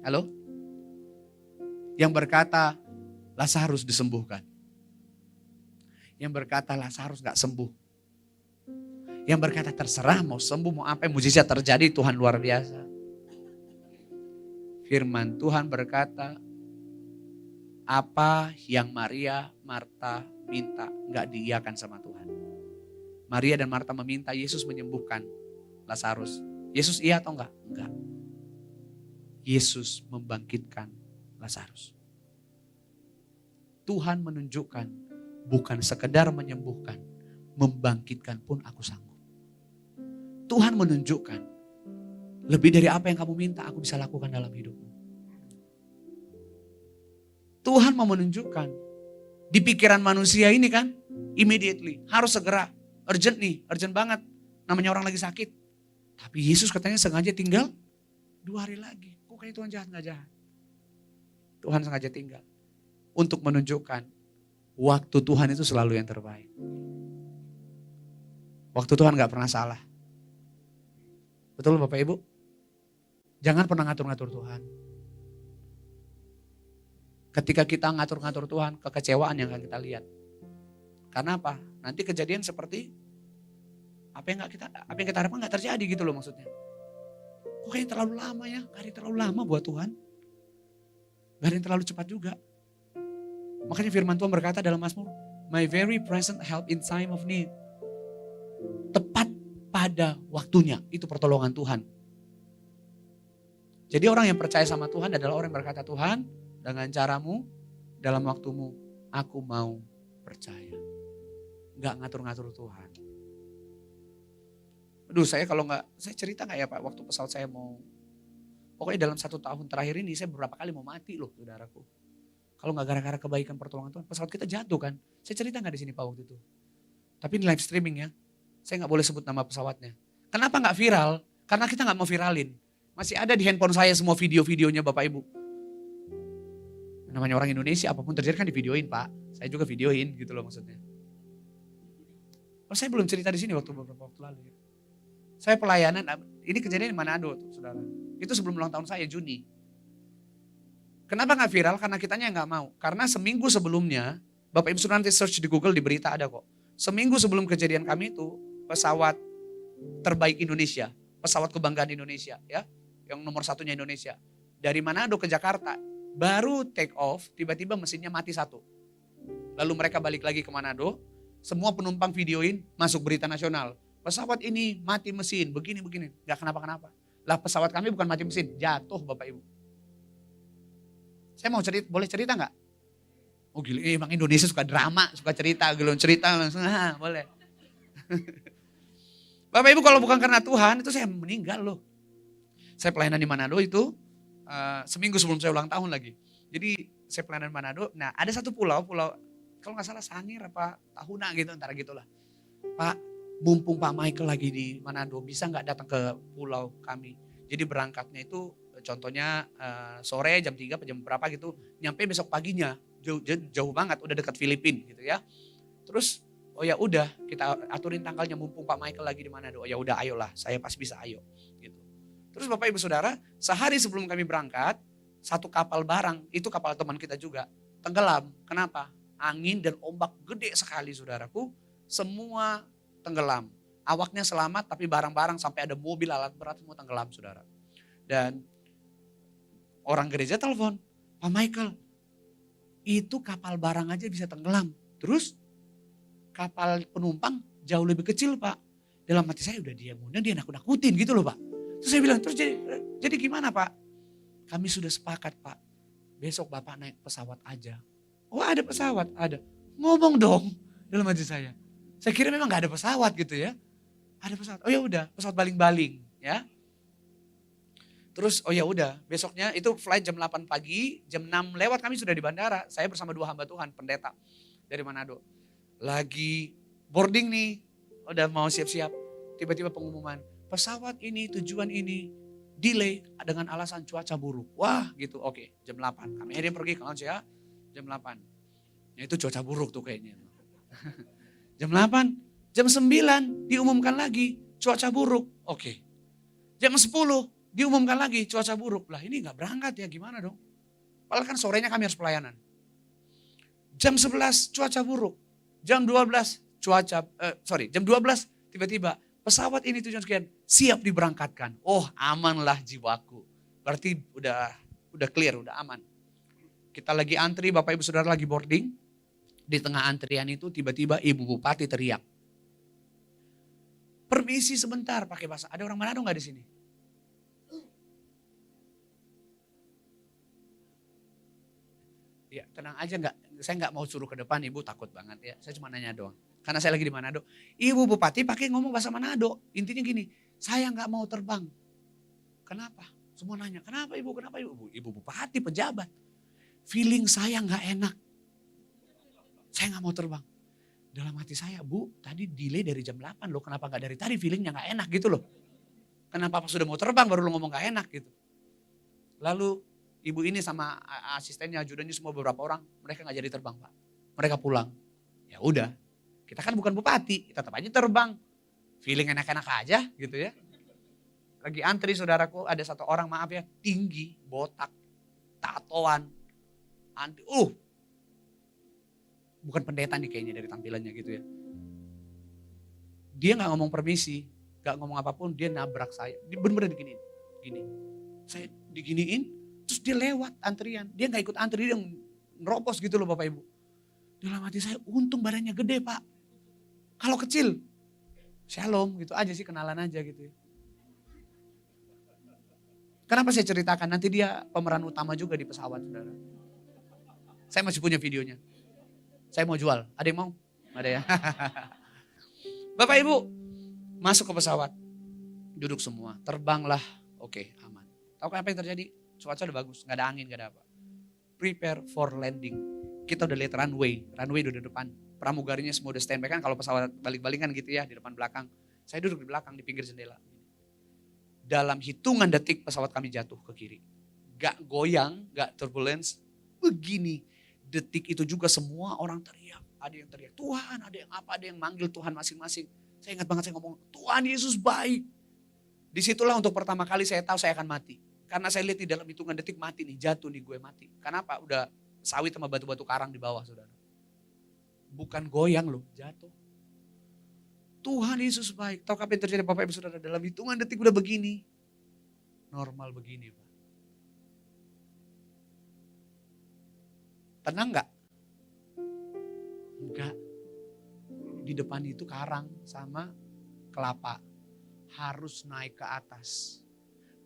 Halo? Yang berkata Lazarus disembuhkan. Yang berkata Lazarus gak sembuh. Yang berkata terserah mau sembuh, mau apa, mujizat terjadi, Tuhan luar biasa. Firman Tuhan berkata, apa yang Maria, Marta minta gak diiyakan sama Tuhan. Maria dan Marta meminta Yesus menyembuhkan Lazarus. Yesus iya atau enggak? Enggak. Yesus membangkitkan Lazarus. Tuhan menunjukkan bukan sekedar menyembuhkan, membangkitkan pun aku sanggup. Tuhan menunjukkan lebih dari apa yang kamu minta aku bisa lakukan dalam hidupmu. Tuhan mau menunjukkan di pikiran manusia ini kan, immediately, harus segera, urgent nih, urgent banget. Namanya orang lagi sakit. Tapi Yesus katanya sengaja tinggal 2 hari lagi. Kok kayak Tuhan jahat? Gak jahat. Tuhan sengaja tinggal. Untuk menunjukkan waktu Tuhan itu selalu yang terbaik. Waktu Tuhan gak pernah salah. Betul Bapak Ibu? Jangan pernah ngatur-ngatur Tuhan. Ketika kita ngatur-ngatur Tuhan, kekecewaan yang akan kita lihat. Karena apa? Nanti kejadian seperti apa yang kita harapkan gak terjadi gitu loh maksudnya. Kok kayaknya terlalu lama ya? Gak ada yang terlalu lama buat Tuhan. Gak ada yang terlalu cepat juga. Makanya firman Tuhan berkata dalam Mazmur, my very present help in time of need. Tepat pada waktunya, itu pertolongan Tuhan. Jadi orang yang percaya sama Tuhan adalah orang yang berkata, Tuhan dengan caramu, dalam waktumu, aku mau percaya. Gak ngatur-ngatur Tuhan. Aduh saya cerita gak ya Pak, waktu pesawat saya mau, pokoknya dalam 1 tahun terakhir ini saya beberapa kali mau mati loh saudaraku. Kalau gak gara-gara kebaikan pertolongan Tuhan, pesawat kita jatuh kan. Saya cerita gak di sini Pak waktu itu. Tapi ini live streaming ya. Saya gak boleh sebut nama pesawatnya. Kenapa gak viral? Karena kita gak mau viralin. Masih ada di handphone saya semua video-videonya Bapak Ibu. Namanya orang Indonesia, apapun terjadi kan divideoin Pak. Saya juga videoin gitu loh maksudnya. Oh, saya belum cerita di sini beberapa waktu lalu. Saya pelayanan, ini kejadian di Manado tuh saudara. Itu sebelum ulang tahun saya Juni. Kenapa gak viral? Karena kitanya gak mau. Karena seminggu sebelumnya, Bapak Ibu sudah nanti search di Google, di berita ada kok. Seminggu sebelum kejadian kami itu, pesawat terbaik Indonesia, pesawat kebanggaan Indonesia ya, yang nomor 1-nya Indonesia. Dari Manado ke Jakarta, baru take off, tiba-tiba mesinnya mati 1. Lalu mereka balik lagi ke Manado, semua penumpang videoin, masuk berita nasional. Pesawat ini mati mesin, begini-begini, gak kenapa-kenapa. Lah pesawat kami bukan mati mesin, jatuh Bapak Ibu. Saya mau cerita, boleh cerita gak? Oh gila, emang Indonesia suka drama, suka cerita, gelon cerita langsung, boleh. Bapak Ibu kalau bukan karena Tuhan, itu saya meninggal loh. Saya pelayanan di Manado itu, seminggu sebelum saya ulang tahun lagi. Jadi saya pelayanan di Manado, nah ada satu pulau, kalau gak salah Sangir apa Tahuna gitu, antara gitulah. Pak, mumpung Pak Michael lagi di Manado, bisa gak datang ke pulau kami? Jadi berangkatnya itu, contohnya sore jam 3 jam berapa gitu, nyampe besok paginya, jauh banget, udah dekat Filipina gitu ya. Terus, oh ya udah kita aturin tanggalnya mumpung Pak Michael lagi di Manado. Oh ya udah ayolah, saya pasti bisa ayo gitu. Terus Bapak Ibu Saudara, sehari sebelum kami berangkat, satu kapal barang, itu kapal teman kita juga, tenggelam. Kenapa? Angin dan ombak gede sekali saudaraku, semua tenggelam. Awaknya selamat tapi barang-barang sampai ada mobil alat berat semua tenggelam saudara. Dan orang gereja telepon, Pak Michael, itu kapal barang aja bisa tenggelam. Terus kapal penumpang jauh lebih kecil Pak. Dalam hati saya udah dia nakut-nakutin gitu loh Pak. Terus saya bilang, terus jadi gimana Pak? Kami sudah sepakat Pak, besok Bapak naik pesawat aja. Oh ada pesawat? Ada. Ngomong dong dalam hati saya. Saya kira memang gak ada pesawat gitu ya. Ada pesawat, oh ya udah pesawat baling-baling ya. Terus oh ya udah, besoknya itu flight jam 8 pagi, jam 6 lewat kami sudah di bandara. Saya bersama 2 hamba Tuhan, pendeta dari Manado. Lagi boarding nih, udah mau siap-siap. Tiba-tiba pengumuman, pesawat ini, tujuan ini, delay dengan alasan cuaca buruk. Wah gitu, oke, jam 8. Kami akhirnya pergi ke lounge ya, jam 8. Ya itu cuaca buruk tuh kayaknya. Jam 8, jam 9 diumumkan lagi cuaca buruk. Oke. Jam 10 diumumkan lagi cuaca buruk. Lah ini gak berangkat ya, gimana dong? Padahal kan sorenya kami harus pelayanan. Jam 11 cuaca buruk. Jam 12 jam 12 tiba-tiba pesawat ini tujuan sekian siap diberangkatkan. Oh amanlah jiwaku. Berarti udah clear, udah aman. Kita lagi antri, Bapak Ibu Saudara lagi boarding. Di tengah antrian itu tiba-tiba Ibu Bupati teriak. Permisi sebentar pakai bahasa. Ada orang Manado nggak di sini? Ya tenang aja saya nggak mau suruh ke depan, Ibu takut banget ya. Saya cuma nanya doang. Karena saya lagi di Manado. Ibu Bupati pakai ngomong bahasa Manado. Intinya gini, saya nggak mau terbang. Kenapa? Semua nanya, kenapa Ibu? Kenapa Ibu? Ibu Bupati pejabat. Feeling saya nggak enak. Saya nggak mau terbang. Dalam hati saya, Bu, tadi delay dari jam 8 loh. Kenapa nggak dari tadi feelingnya nggak enak gitu loh. Kenapa pas sudah mau terbang baru lo ngomong nggak enak gitu. Lalu ibu ini sama asistennya, ajudannya semua beberapa orang, mereka nggak jadi terbang Pak. Mereka pulang. Ya udah, kita kan bukan bupati, kita tetap aja terbang. Feeling enak-enak aja gitu ya. Lagi antri saudaraku, ada satu orang maaf ya, tinggi, botak, tatoan. Bukan pendeta nih kayaknya dari tampilannya gitu ya. Dia gak ngomong permisi, gak ngomong apapun, dia nabrak saya. Dia bener-bener diginiin. Gini. Saya diginiin, terus dia lewat antrian. Dia gak ikut antri, dia nerobos gitu loh Bapak Ibu. Dalam hati saya, untung badannya gede Pak. Kalau kecil, shalom gitu aja sih, kenalan aja gitu ya. Kenapa saya ceritakan? Nanti dia pemeran utama juga di pesawat saudara. Saya masih punya videonya. Saya mau jual, ada yang mau? Ada ya. Bapak Ibu, masuk ke pesawat. Duduk semua, terbanglah. Oke, aman. Tahu apa yang terjadi? Cuaca udah bagus, gak ada angin, gak ada apa. Prepare for landing. Kita udah lihat runway udah di depan. Pramugarinya semua udah standby kan kalau pesawat balik-balikan gitu ya, di depan belakang. Saya duduk di belakang, di pinggir jendela. Dalam hitungan detik pesawat kami jatuh ke kiri. Gak goyang, gak turbulence, begini. Detik itu juga semua orang teriak. Ada yang teriak Tuhan, ada yang apa, ada yang manggil Tuhan masing-masing. Saya ingat banget saya ngomong, Tuhan Yesus baik. Disitulah untuk pertama kali saya tahu saya akan mati. Karena saya lihat di dalam hitungan detik mati nih, jatuh nih gue mati. Kenapa? Udah sawit sama batu-batu karang di bawah saudara. Bukan goyang loh, jatuh. Tuhan Yesus baik. Tahu apa yang terjadi Bapak Ibu Saudara? Dalam hitungan detik udah begini. Normal begini Pak. Tenang gak? Enggak. Di depan itu karang sama kelapa. Harus naik ke atas.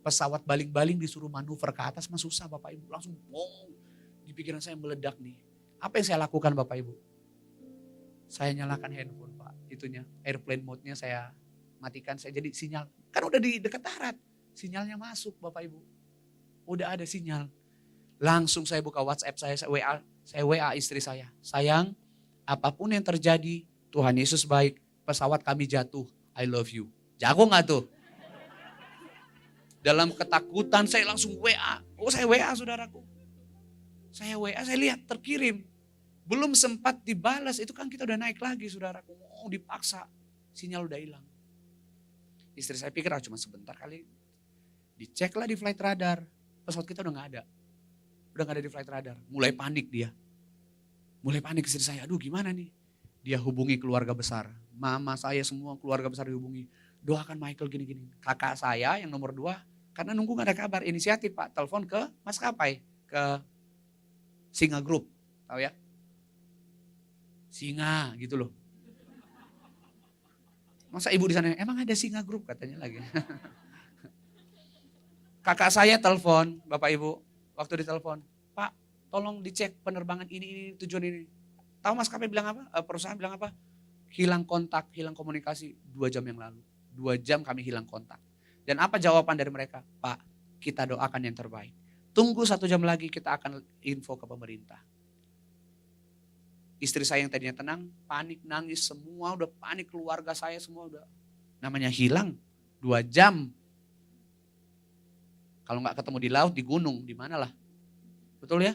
Pesawat baling-baling disuruh manuver ke atas mah susah Bapak Ibu. Langsung bong. Di pikiran saya meledak nih. Apa yang saya lakukan Bapak Ibu? Saya nyalakan handphone Pak. Itunya airplane mode-nya saya matikan. Saya jadi sinyal. Kan udah di dekat darat. Sinyalnya masuk Bapak Ibu. Udah ada sinyal. Langsung saya buka WhatsApp saya WA istri saya. Sayang, apapun yang terjadi, Tuhan Yesus baik. Pesawat kami jatuh, I love you. Jago gak tuh? Dalam ketakutan saya langsung WA. Oh saya WA saudaraku. Saya WA, saya lihat terkirim. Belum sempat dibalas, itu kan kita udah naik lagi saudaraku. Oh dipaksa, sinyal udah hilang. Istri saya pikir cuma sebentar kali. Diceklah di flight radar, pesawat kita udah gak ada. Udah gak ada di flight radar. Mulai panik dia. Mulai panik istri saya. Aduh gimana nih. Dia hubungi keluarga besar. Mama saya semua keluarga besar dihubungi. Doakan Michael gini-gini. Kakak saya yang nomor 2. Karena nunggu gak ada kabar. Inisiatif Pak. Telepon ke maskapai. Ke Singa Group. Tahu ya. Singa gitu loh. Masa ibu di sana emang ada Singa Group katanya lagi. Kakak saya telepon Bapak Ibu. Waktu ditelepon, Pak tolong dicek penerbangan ini tujuan ini. Tahu maskapai bilang apa? Perusahaan bilang apa? Hilang kontak, hilang komunikasi 2 jam yang lalu. 2 jam kami hilang kontak. Dan apa jawaban dari mereka? Pak, kita doakan yang terbaik. Tunggu 1 jam lagi kita akan info ke pemerintah. Istri saya yang tadinya tenang, panik, nangis, semua udah panik, keluarga saya semua udah. Namanya hilang 2 jam. Kalau nggak ketemu di laut, di gunung, di mana lah. Betul ya?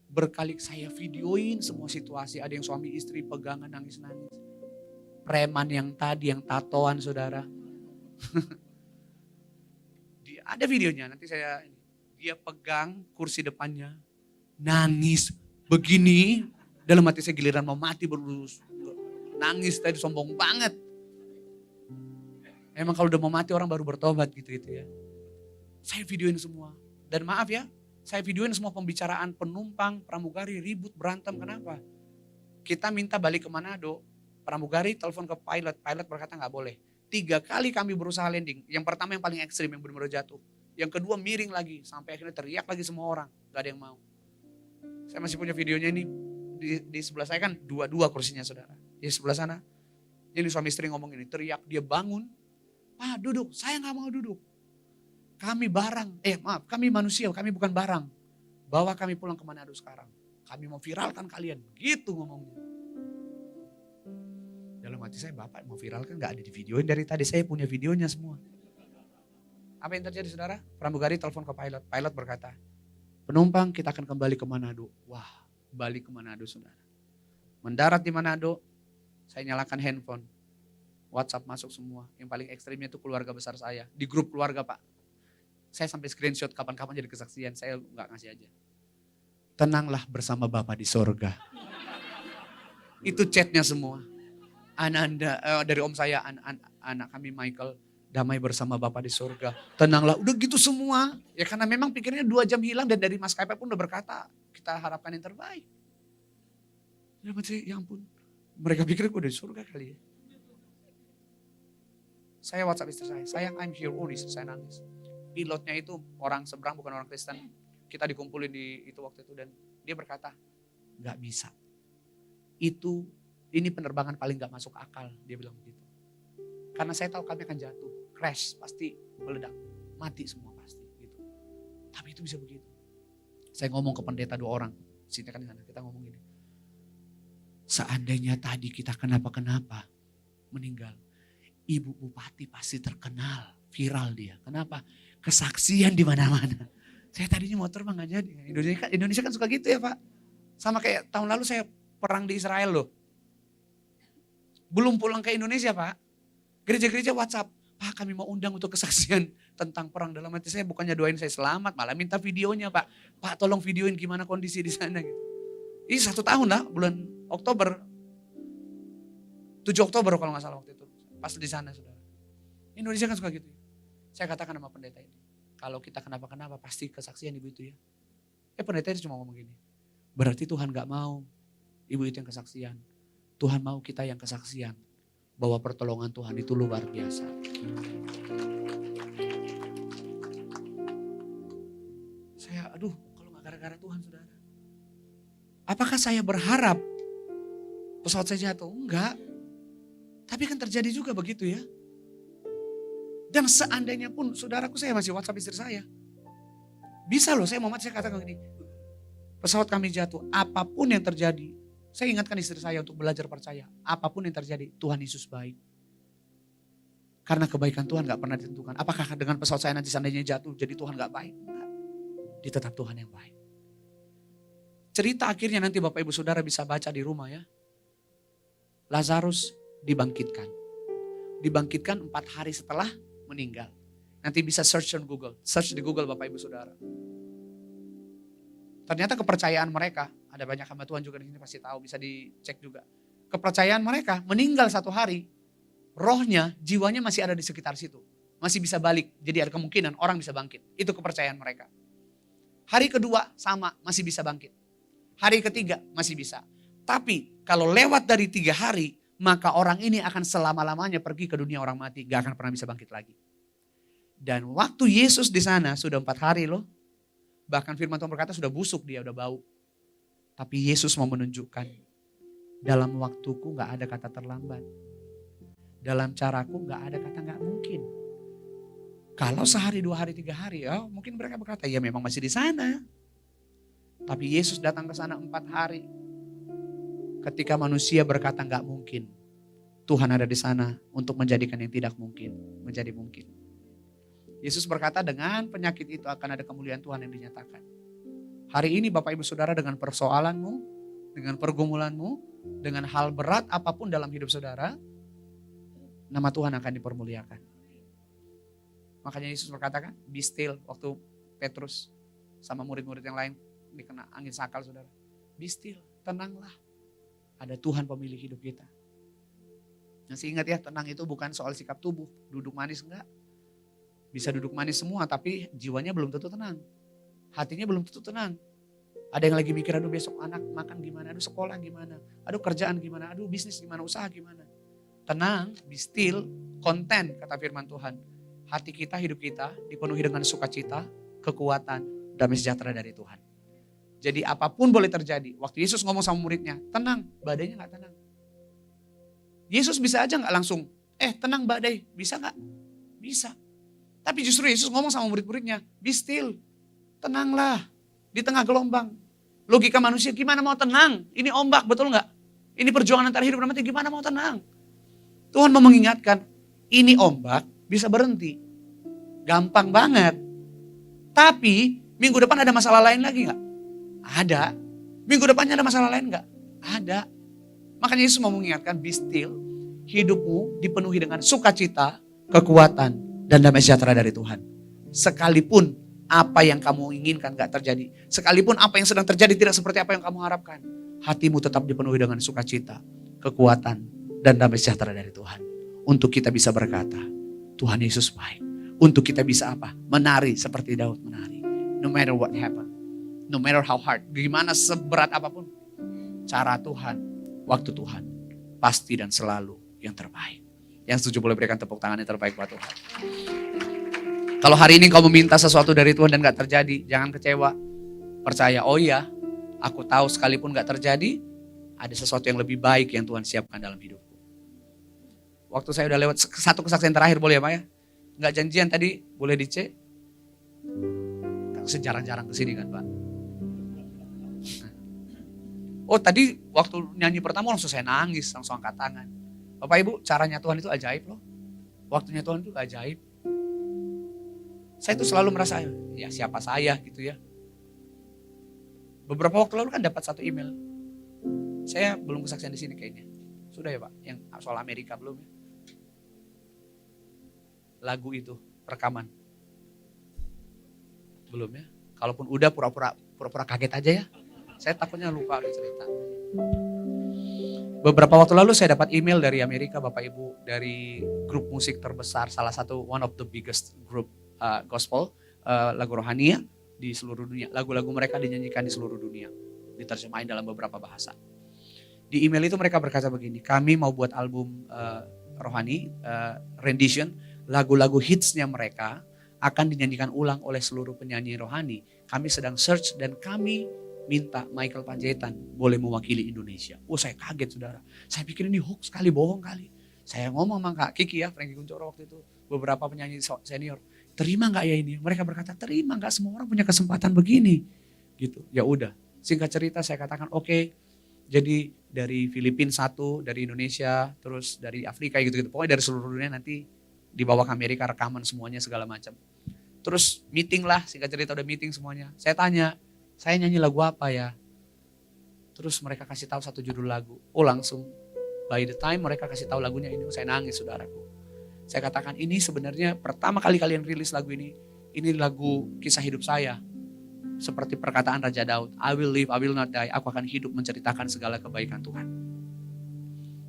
Berkali saya videoin semua situasi. Ada yang suami istri pegangan nangis-nangis. Preman yang tadi, yang tatoan saudara. Ada videonya, nanti dia pegang kursi depannya. Nangis begini. Dalam hati saya giliran mau mati berus. Nangis tadi sombong banget. Emang kalau udah mau mati orang baru bertobat gitu ya. Saya videoin semua. Dan maaf ya, saya videoin semua pembicaraan penumpang, pramugari, ribut, berantem. Kenapa? Kita minta balik ke Manado. Pramugari telepon ke pilot berkata nggak boleh. 3 kali kami berusaha landing. Yang pertama yang paling ekstrim, yang benar-benar jatuh. Yang kedua miring lagi, sampai akhirnya teriak lagi semua orang. Gak ada yang mau. Saya masih punya videonya ini. Di sebelah saya kan 2 kursinya saudara. Di sebelah sana, ini suami istri ngomong ini, teriak, dia bangun. Pak duduk, saya gak mau duduk. Kami kami manusia, kami bukan barang. Bawa kami pulang ke Manado sekarang. Kami mau viralkan kalian, gitu ngomongnya. Dalam hati saya, Bapak mau viralkan gak ada di videoin dari tadi, saya punya videonya semua. Apa yang terjadi saudara? Pramugari telepon ke pilot, pilot berkata, penumpang kita akan kembali ke Manado. Wah, balik ke Manado saudara. Mendarat di Manado, saya nyalakan handphone. WhatsApp masuk semua. Yang paling ekstrimnya itu keluarga besar saya. Di grup keluarga Pak. Saya sampai screenshot kapan-kapan jadi kesaksian. Saya gak ngasih aja. Tenanglah bersama Bapa di sorga. Itu chatnya semua. Dari om saya, anak kami Michael. Damai bersama Bapa di sorga. Tenanglah, udah gitu semua. Ya karena memang pikirnya 2 jam hilang dan dari maskapai pun udah berkata, kita harapkan yang terbaik. Ya ampun, mereka pikir gue di surga kali ya. Saya WhatsApp istri saya, sayang I'm here, istri saya nangis. Pilotnya itu orang seberang bukan orang Kristen. Kita dikumpulin di itu waktu itu dan dia berkata, gak bisa. Ini penerbangan paling gak masuk akal, dia bilang begitu. Karena saya tahu kami akan jatuh. Crash, pasti meledak, mati semua pasti gitu. Tapi itu bisa begitu. Saya ngomong ke pendeta 2 orang, sini kan di sana kita ngomong gini. Seandainya tadi kita kenapa-kenapa meninggal, Ibu Bupati pasti terkenal, viral dia. Kenapa? Kesaksian di mana-mana. Saya tadinya mau terbang nggak jadi. Indonesia kan suka gitu ya Pak. Sama kayak tahun lalu saya perang di Israel loh. Belum pulang ke Indonesia Pak. Gereja-gereja WhatsApp. Pak kami mau undang untuk kesaksian tentang perang. Dalam hati saya bukannya doain saya selamat, malah minta videonya Pak. Pak tolong videoin gimana kondisi di sana gitu. Ini 1 tahun lah, bulan Oktober. 7 Oktober kalau gak salah waktu itu. Pas di sana saudara. Indonesia kan suka gitu. Saya katakan sama pendeta ini. Kalau kita kenapa-kenapa pasti kesaksian ibu itu ya. Pendeta itu cuma ngomong gini. Berarti Tuhan gak mau ibu itu yang kesaksian. Tuhan mau kita yang kesaksian. Bahwa pertolongan Tuhan itu luar biasa. Saya kalau gak gara-gara Tuhan saudara. Apakah saya berharap pesawat saya jatuh? Enggak. Tapi kan terjadi juga begitu ya. Dan seandainya pun saudaraku saya masih WhatsApp istri saya. Bisa loh saya mau mati saya katakan gini. Pesawat kami jatuh, apapun yang terjadi. Saya ingatkan istri saya untuk belajar percaya. Apapun yang terjadi, Tuhan Yesus baik. Karena kebaikan Tuhan gak pernah ditentukan. Apakah dengan pesawat saya nanti seandainya jatuh, jadi Tuhan gak baik? Enggak. Dia tetap Tuhan yang baik. Cerita akhirnya nanti Bapak Ibu Saudara bisa baca di rumah ya. Lazarus dibangkitkan. Dibangkitkan 4 hari setelah meninggal. Nanti bisa search on Google. Search di Google Bapak Ibu Saudara. Ternyata kepercayaan mereka, ada banyak hamba Tuhan juga di sini pasti tahu, bisa dicek juga. Kepercayaan mereka meninggal 1 hari, rohnya, jiwanya masih ada di sekitar situ. Masih bisa balik, jadi ada kemungkinan orang bisa bangkit. Itu kepercayaan mereka. Hari kedua sama, masih bisa bangkit. Hari ketiga masih bisa. Tapi kalau lewat dari 3 hari, maka orang ini akan selama-lamanya pergi ke dunia orang mati, gak akan pernah bisa bangkit lagi. Dan waktu Yesus di sana sudah 4 hari loh. Bahkan firman Tuhan berkata sudah busuk dia, udah bau. Tapi Yesus mau menunjukkan, dalam waktuku gak ada kata terlambat. Dalam caraku gak ada kata gak mungkin. Kalau sehari, 2 hari, 3 hari, ya mungkin mereka berkata, ya memang masih di sana. Tapi Yesus datang ke sana 4 hari. Ketika manusia berkata nggak mungkin, Tuhan ada di sana untuk menjadikan yang tidak mungkin menjadi mungkin. Yesus berkata dengan penyakit itu akan ada kemuliaan Tuhan yang dinyatakan. Hari ini Bapak Ibu Saudara dengan persoalanmu, dengan pergumulanmu, dengan hal berat apapun dalam hidup saudara, nama Tuhan akan dipermuliakan. Makanya Yesus berkata kan, be still waktu Petrus sama murid-murid yang lain dikena angin sakal saudara. Be still, tenanglah. Ada Tuhan pemilik hidup kita. Masih ingat ya, tenang itu bukan soal sikap tubuh, duduk manis enggak. Bisa duduk manis semua tapi jiwanya belum tentu tenang. Hatinya belum tentu tenang. Ada yang lagi mikir, aduh besok anak makan gimana, aduh sekolah gimana, aduh kerjaan gimana, aduh bisnis gimana, usaha gimana. Tenang, be still, content kata firman Tuhan. Hati kita, hidup kita dipenuhi dengan sukacita, kekuatan, damai sejahtera dari Tuhan. Jadi apapun boleh terjadi. Waktu Yesus ngomong sama muridnya, tenang, badainya gak tenang. Yesus bisa aja gak langsung, tenang badai, bisa gak? Bisa. Tapi justru Yesus ngomong sama murid-muridnya, be still, tenanglah di tengah gelombang. Logika manusia gimana mau tenang? Ini ombak, betul gak? Ini perjuangan antara hidup dan mati, gimana mau tenang? Tuhan mau mengingatkan, ini ombak bisa berhenti. Gampang banget. Tapi minggu depan ada masalah lain lagi gak? Ada. Minggu depannya ada masalah lain gak? Ada. Makanya Yesus mau mengingatkan, be still, hidupmu dipenuhi dengan sukacita, kekuatan, dan damai sejahtera dari Tuhan. Sekalipun apa yang kamu inginkan gak terjadi. Sekalipun apa yang sedang terjadi tidak seperti apa yang kamu harapkan. Hatimu tetap dipenuhi dengan sukacita, kekuatan, dan damai sejahtera dari Tuhan. Untuk kita bisa berkata, Tuhan Yesus baik. Untuk kita bisa apa? Menari seperti Daud menari. No matter what happen. No matter how hard. Gimana seberat apapun. Cara Tuhan, waktu Tuhan. Pasti dan selalu yang terbaik. Yang setuju boleh berikan tepuk tangan yang terbaik buat Tuhan. Kalau hari ini kau meminta sesuatu dari Tuhan dan gak terjadi, jangan kecewa. Percaya, oh iya, aku tahu sekalipun gak terjadi, ada sesuatu yang lebih baik yang Tuhan siapkan dalam hidupku. Waktu saya udah lewat satu kesaksian terakhir, boleh ya Pak ya? Gak janjian tadi, boleh dicek. Sejarang-jarang kesini kan Pak. Oh tadi waktu nyanyi pertama langsung saya nangis, langsung angkat tangan. Bapak Ibu, caranya Tuhan itu ajaib loh. Waktunya Tuhan itu ajaib. Saya tuh selalu merasa, ya siapa saya gitu ya. Beberapa waktu lalu kan dapat satu email. Saya belum kesaksian di sini kayaknya. Sudah ya Pak, yang soal Amerika belum ya. Lagu itu, rekaman. Belum ya. Kalaupun udah pura-pura kaget aja ya. Saya takutnya lupa udah cerita. Beberapa waktu lalu saya dapat email dari Amerika Bapak Ibu. Dari grup musik terbesar, salah satu one of the biggest group gospel, lagu rohani ya, di seluruh dunia. Lagu-lagu mereka dinyanyikan di seluruh dunia. Diterjemahin dalam beberapa bahasa. Di email itu mereka berkata begini, kami mau buat album rohani, rendition, lagu-lagu hitsnya mereka akan dinyanyikan ulang oleh seluruh penyanyi rohani. Kami sedang search dan kami minta Michael Panjaitan boleh mewakili Indonesia. Oh saya kaget saudara. Saya pikir ini hoax kali, bohong kali. Saya ngomong sama Kak Kiki ya, Frankie Kuncoro waktu itu. Beberapa penyanyi senior. Terima gak ya ini? Mereka berkata terima, gak semua orang punya kesempatan begini. Gitu. Ya udah. Singkat cerita saya katakan oke. Jadi dari Filipina satu, dari Indonesia, terus dari Afrika gitu-gitu. Pokoknya dari seluruh dunia nanti dibawa ke Amerika rekaman semuanya segala macam. Terus meeting lah, singkat cerita udah meeting semuanya. Saya tanya, saya nyanyi lagu apa ya? Terus mereka kasih tahu satu judul lagu. Oh langsung by the time mereka kasih tahu lagunya ini, saya nangis saudaraku. Saya katakan ini sebenarnya pertama kali kalian rilis lagu ini lagu kisah hidup saya. Seperti perkataan Raja Daud, I will live, I will not die. Aku akan hidup menceritakan segala kebaikan Tuhan.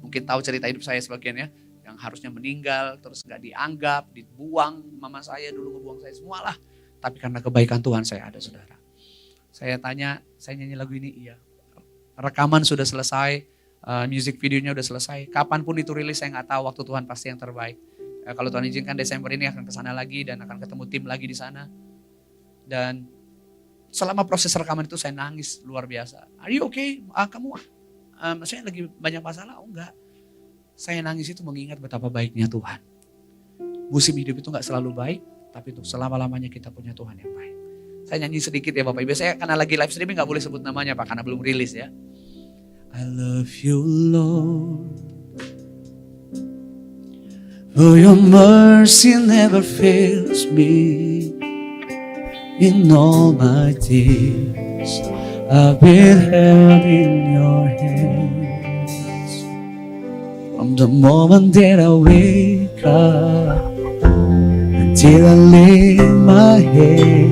Mungkin tahu cerita hidup saya sebagian ya. Yang harusnya meninggal, terus gak dianggap, dibuang. Mama saya dulu ngebuang saya semualah. Tapi karena kebaikan Tuhan saya ada saudara. Saya tanya, saya nyanyi lagu ini, iya. Rekaman sudah selesai, music videonya udah selesai. Kapanpun itu rilis saya gak tahu, waktu Tuhan pasti yang terbaik. Kalau Tuhan izinkan Desember ini akan kesana lagi dan akan ketemu tim lagi di sana. Dan selama proses rekaman itu saya nangis luar biasa. Are you okay? Kamu, saya lagi banyak masalah? Oh enggak. Saya nangis itu mengingat betapa baiknya Tuhan. Musim hidup itu gak selalu baik, Tapi untuk selama-lamanya kita punya Tuhan yang baik. Saya nyanyi sedikit ya Bapak Ibu. Saya karena lagi live streaming gak boleh sebut namanya Pak, karena belum rilis ya. I love you Lord, for your mercy never fails me. In all my days I've been held in your hands. From the moment that I wake up until I lay my head,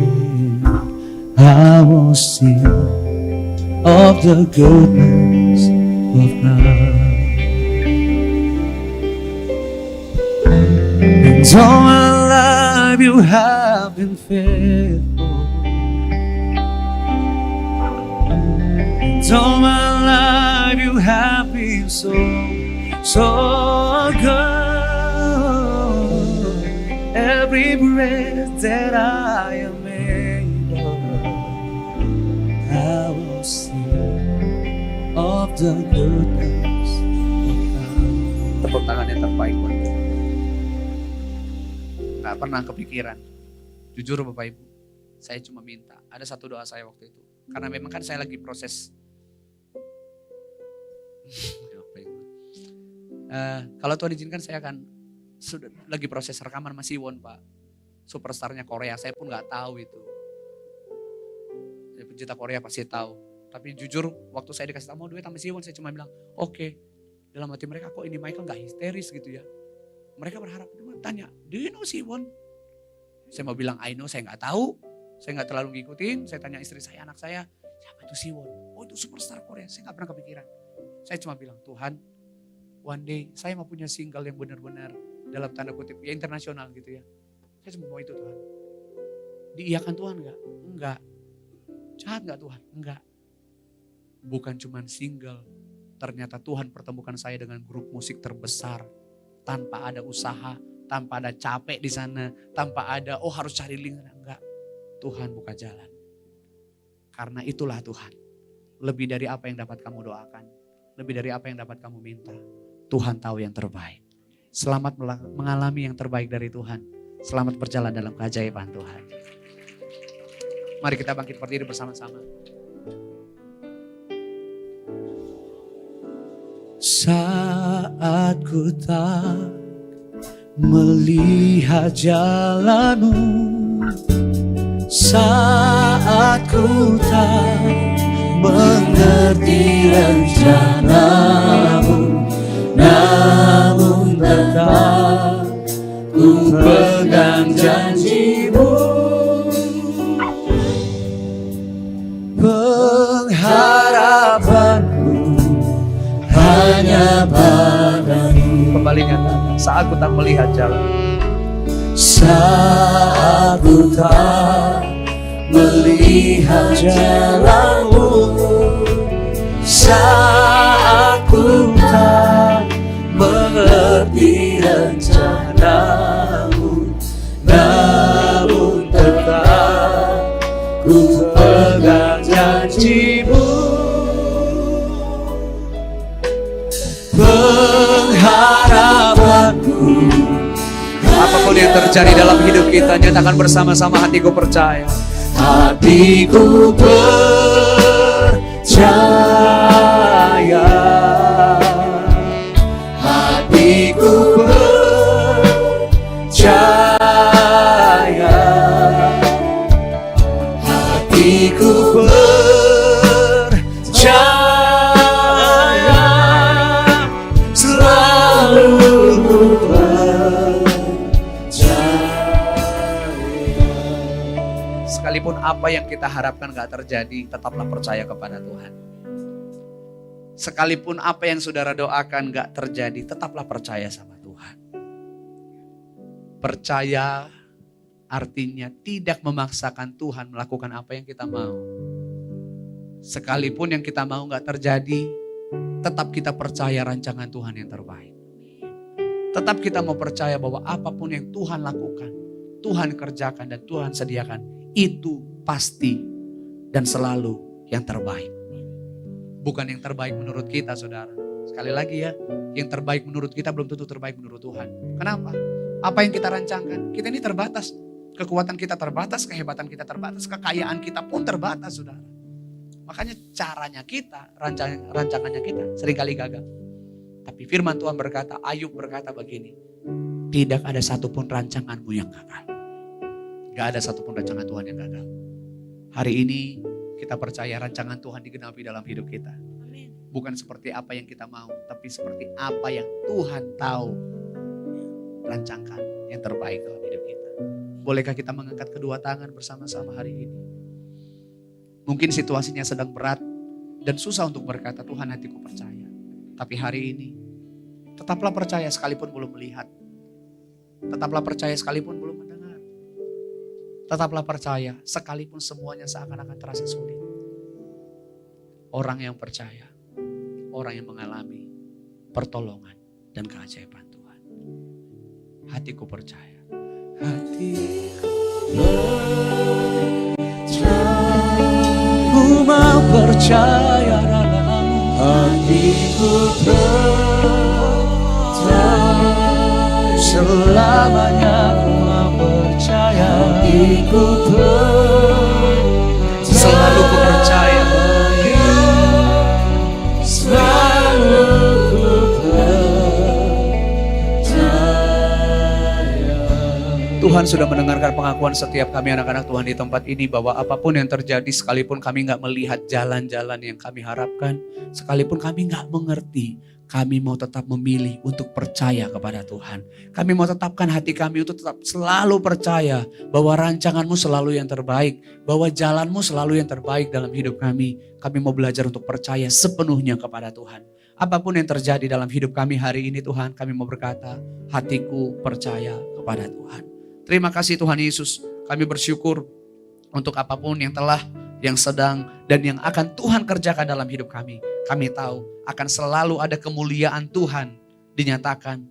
I will sing of the goodness of God. And all my life you have been faithful. And all my life you have been so good. Every breath that I am able, I will sing of the goodness of God. Tepuk tangan yang terbaik buat Tuhan. Gak pernah kepikiran. Jujur Bapak Ibu, saya cuma minta. Ada satu doa saya waktu itu. Karena memang kan saya lagi proses. Kalau Tuhan izinkan saya akan sudah lagi proses rekaman sama Siwon Pak. Superstarnya Korea, saya pun gak tahu itu. Pencinta Korea pasti tahu. Tapi jujur waktu saya dikasih tahu mau duet sama Siwon, saya cuma bilang oke. Dalam hati mereka kok ini Michael gak histeris gitu ya. Mereka berharap, tanya, do you know Siwon? Saya mau bilang I know, saya gak tahu. Saya gak terlalu ngikutin, saya tanya istri saya, anak saya, siapa itu Siwon? Oh itu superstar Korea, saya gak pernah kepikiran. Saya cuma bilang, Tuhan one day saya mau punya single yang benar-benar dalam tanda kutip ya internasional gitu ya. Saya cuma mau itu Tuhan. Diiyakan Tuhan gak? Enggak. Jahat gak Tuhan? Enggak. Bukan cuma single. Ternyata Tuhan pertemukan saya dengan grup musik terbesar. Tanpa ada usaha, tanpa ada capek di sana, tanpa ada harus cari link. Enggak. Tuhan buka jalan. Karena itulah Tuhan. Lebih dari apa yang dapat kamu doakan. Lebih dari apa yang dapat kamu minta. Tuhan tahu yang terbaik. Selamat mengalami yang terbaik dari Tuhan. Selamat berjalan dalam keajaiban Tuhan. Mari kita bangkit berdiri bersama-sama. Saat ku tak melihat jalanmu, saat ku tak mengerti rencanamu, namun tetap ku pegang janjimu. Pengharapanku hanya padamu. Kembali nyatakan, saat ku tak melihat jalan, saat ku tak melihat jalanmu, saat ku tak mengerti rencanamu, namun tetap ku pegang janjimu. Pengharapanku, apapun yang terjadi dalam hidup kita, nyatakan bersama-sama, hatiku percaya. Hatiku percaya, hatiku percaya, hatiku percaya, selalu sekalipun apa yang kita harapkan gak terjadi, tetaplah percaya kepada Tuhan. Sekalipun apa yang saudara doakan gak terjadi, tetaplah percaya sama Tuhan. Percaya artinya tidak memaksakan Tuhan melakukan apa yang kita mau. Sekalipun yang kita mau gak terjadi, tetap kita percaya rancangan Tuhan yang terbaik. Tetap kita mau percaya bahwa apapun yang Tuhan lakukan, Tuhan kerjakan dan Tuhan sediakan, itu pasti dan selalu yang terbaik. Bukan yang terbaik menurut kita, saudara. Sekali lagi ya, yang terbaik menurut kita belum tentu terbaik menurut Tuhan. Kenapa? Apa yang kita rancangkan, kita ini terbatas. Kekuatan kita terbatas, kehebatan kita terbatas, kekayaan kita pun terbatas, saudara. Makanya caranya kita, rancangannya kita seringkali gagal. Tapi firman Tuhan berkata, Ayub berkata begini, tidak ada satupun rancanganmu yang gagal. Gak ada satupun rancangan Tuhan yang gagal. Hari ini kita percaya rancangan Tuhan digenapi dalam hidup kita. Bukan seperti apa yang kita mau, tapi seperti apa yang Tuhan tahu rancangkan yang terbaik dalam hidup kita. Bolehkah kita mengangkat kedua tangan bersama-sama hari ini? Mungkin situasinya sedang berat dan susah untuk berkata, Tuhan hatiku percaya. Tapi hari ini, tetaplah percaya sekalipun belum melihat. Tetaplah percaya sekalipun belum mendengar. Tetaplah percaya sekalipun semuanya seakan-akan terasa sulit. Orang yang percaya, orang yang mengalami pertolongan dan keajaiban Tuhan. Hatiku percaya. Hatiku percaya, ku mau percaya dalam-Mu. Hatiku percaya, selamanya ku mau percaya. Hatiku percaya, selalu ku percaya. Selalu ku Tuhan sudah mendengarkan pengakuan setiap kami anak-anak Tuhan di tempat ini bahwa apapun yang terjadi, sekalipun kami gak melihat jalan-jalan yang kami harapkan, sekalipun kami gak mengerti, kami mau tetap memilih untuk percaya kepada Tuhan. Kami mau tetapkan hati kami untuk tetap selalu percaya bahwa rancangan-Mu selalu yang terbaik, bahwa jalan-Mu selalu yang terbaik dalam hidup kami. Kami mau belajar untuk percaya sepenuhnya kepada Tuhan. Apapun yang terjadi dalam hidup kami hari ini Tuhan, kami mau berkata, hatiku percaya kepada Tuhan. Terima kasih Tuhan Yesus, kami bersyukur untuk apapun yang telah, yang sedang, dan yang akan Tuhan kerjakan dalam hidup kami. Kami tahu akan selalu ada kemuliaan Tuhan dinyatakan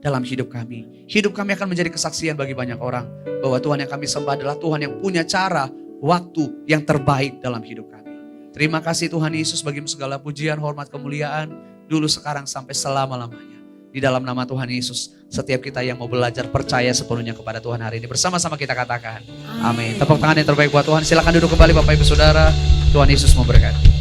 dalam hidup kami. Hidup kami akan menjadi kesaksian bagi banyak orang bahwa Tuhan yang kami sembah adalah Tuhan yang punya cara, waktu yang terbaik dalam hidup kami. Terima kasih Tuhan Yesus, bagimu segala pujian, hormat, kemuliaan, dulu, sekarang, sampai selama-lamanya. Di dalam nama Tuhan Yesus, setiap kita yang mau belajar percaya sepenuhnya kepada Tuhan hari ini, bersama-sama kita katakan amin. Tepuk tangan yang terbaik buat Tuhan. Silakan duduk kembali Bapak Ibu Saudara. Tuhan Yesus memberkati.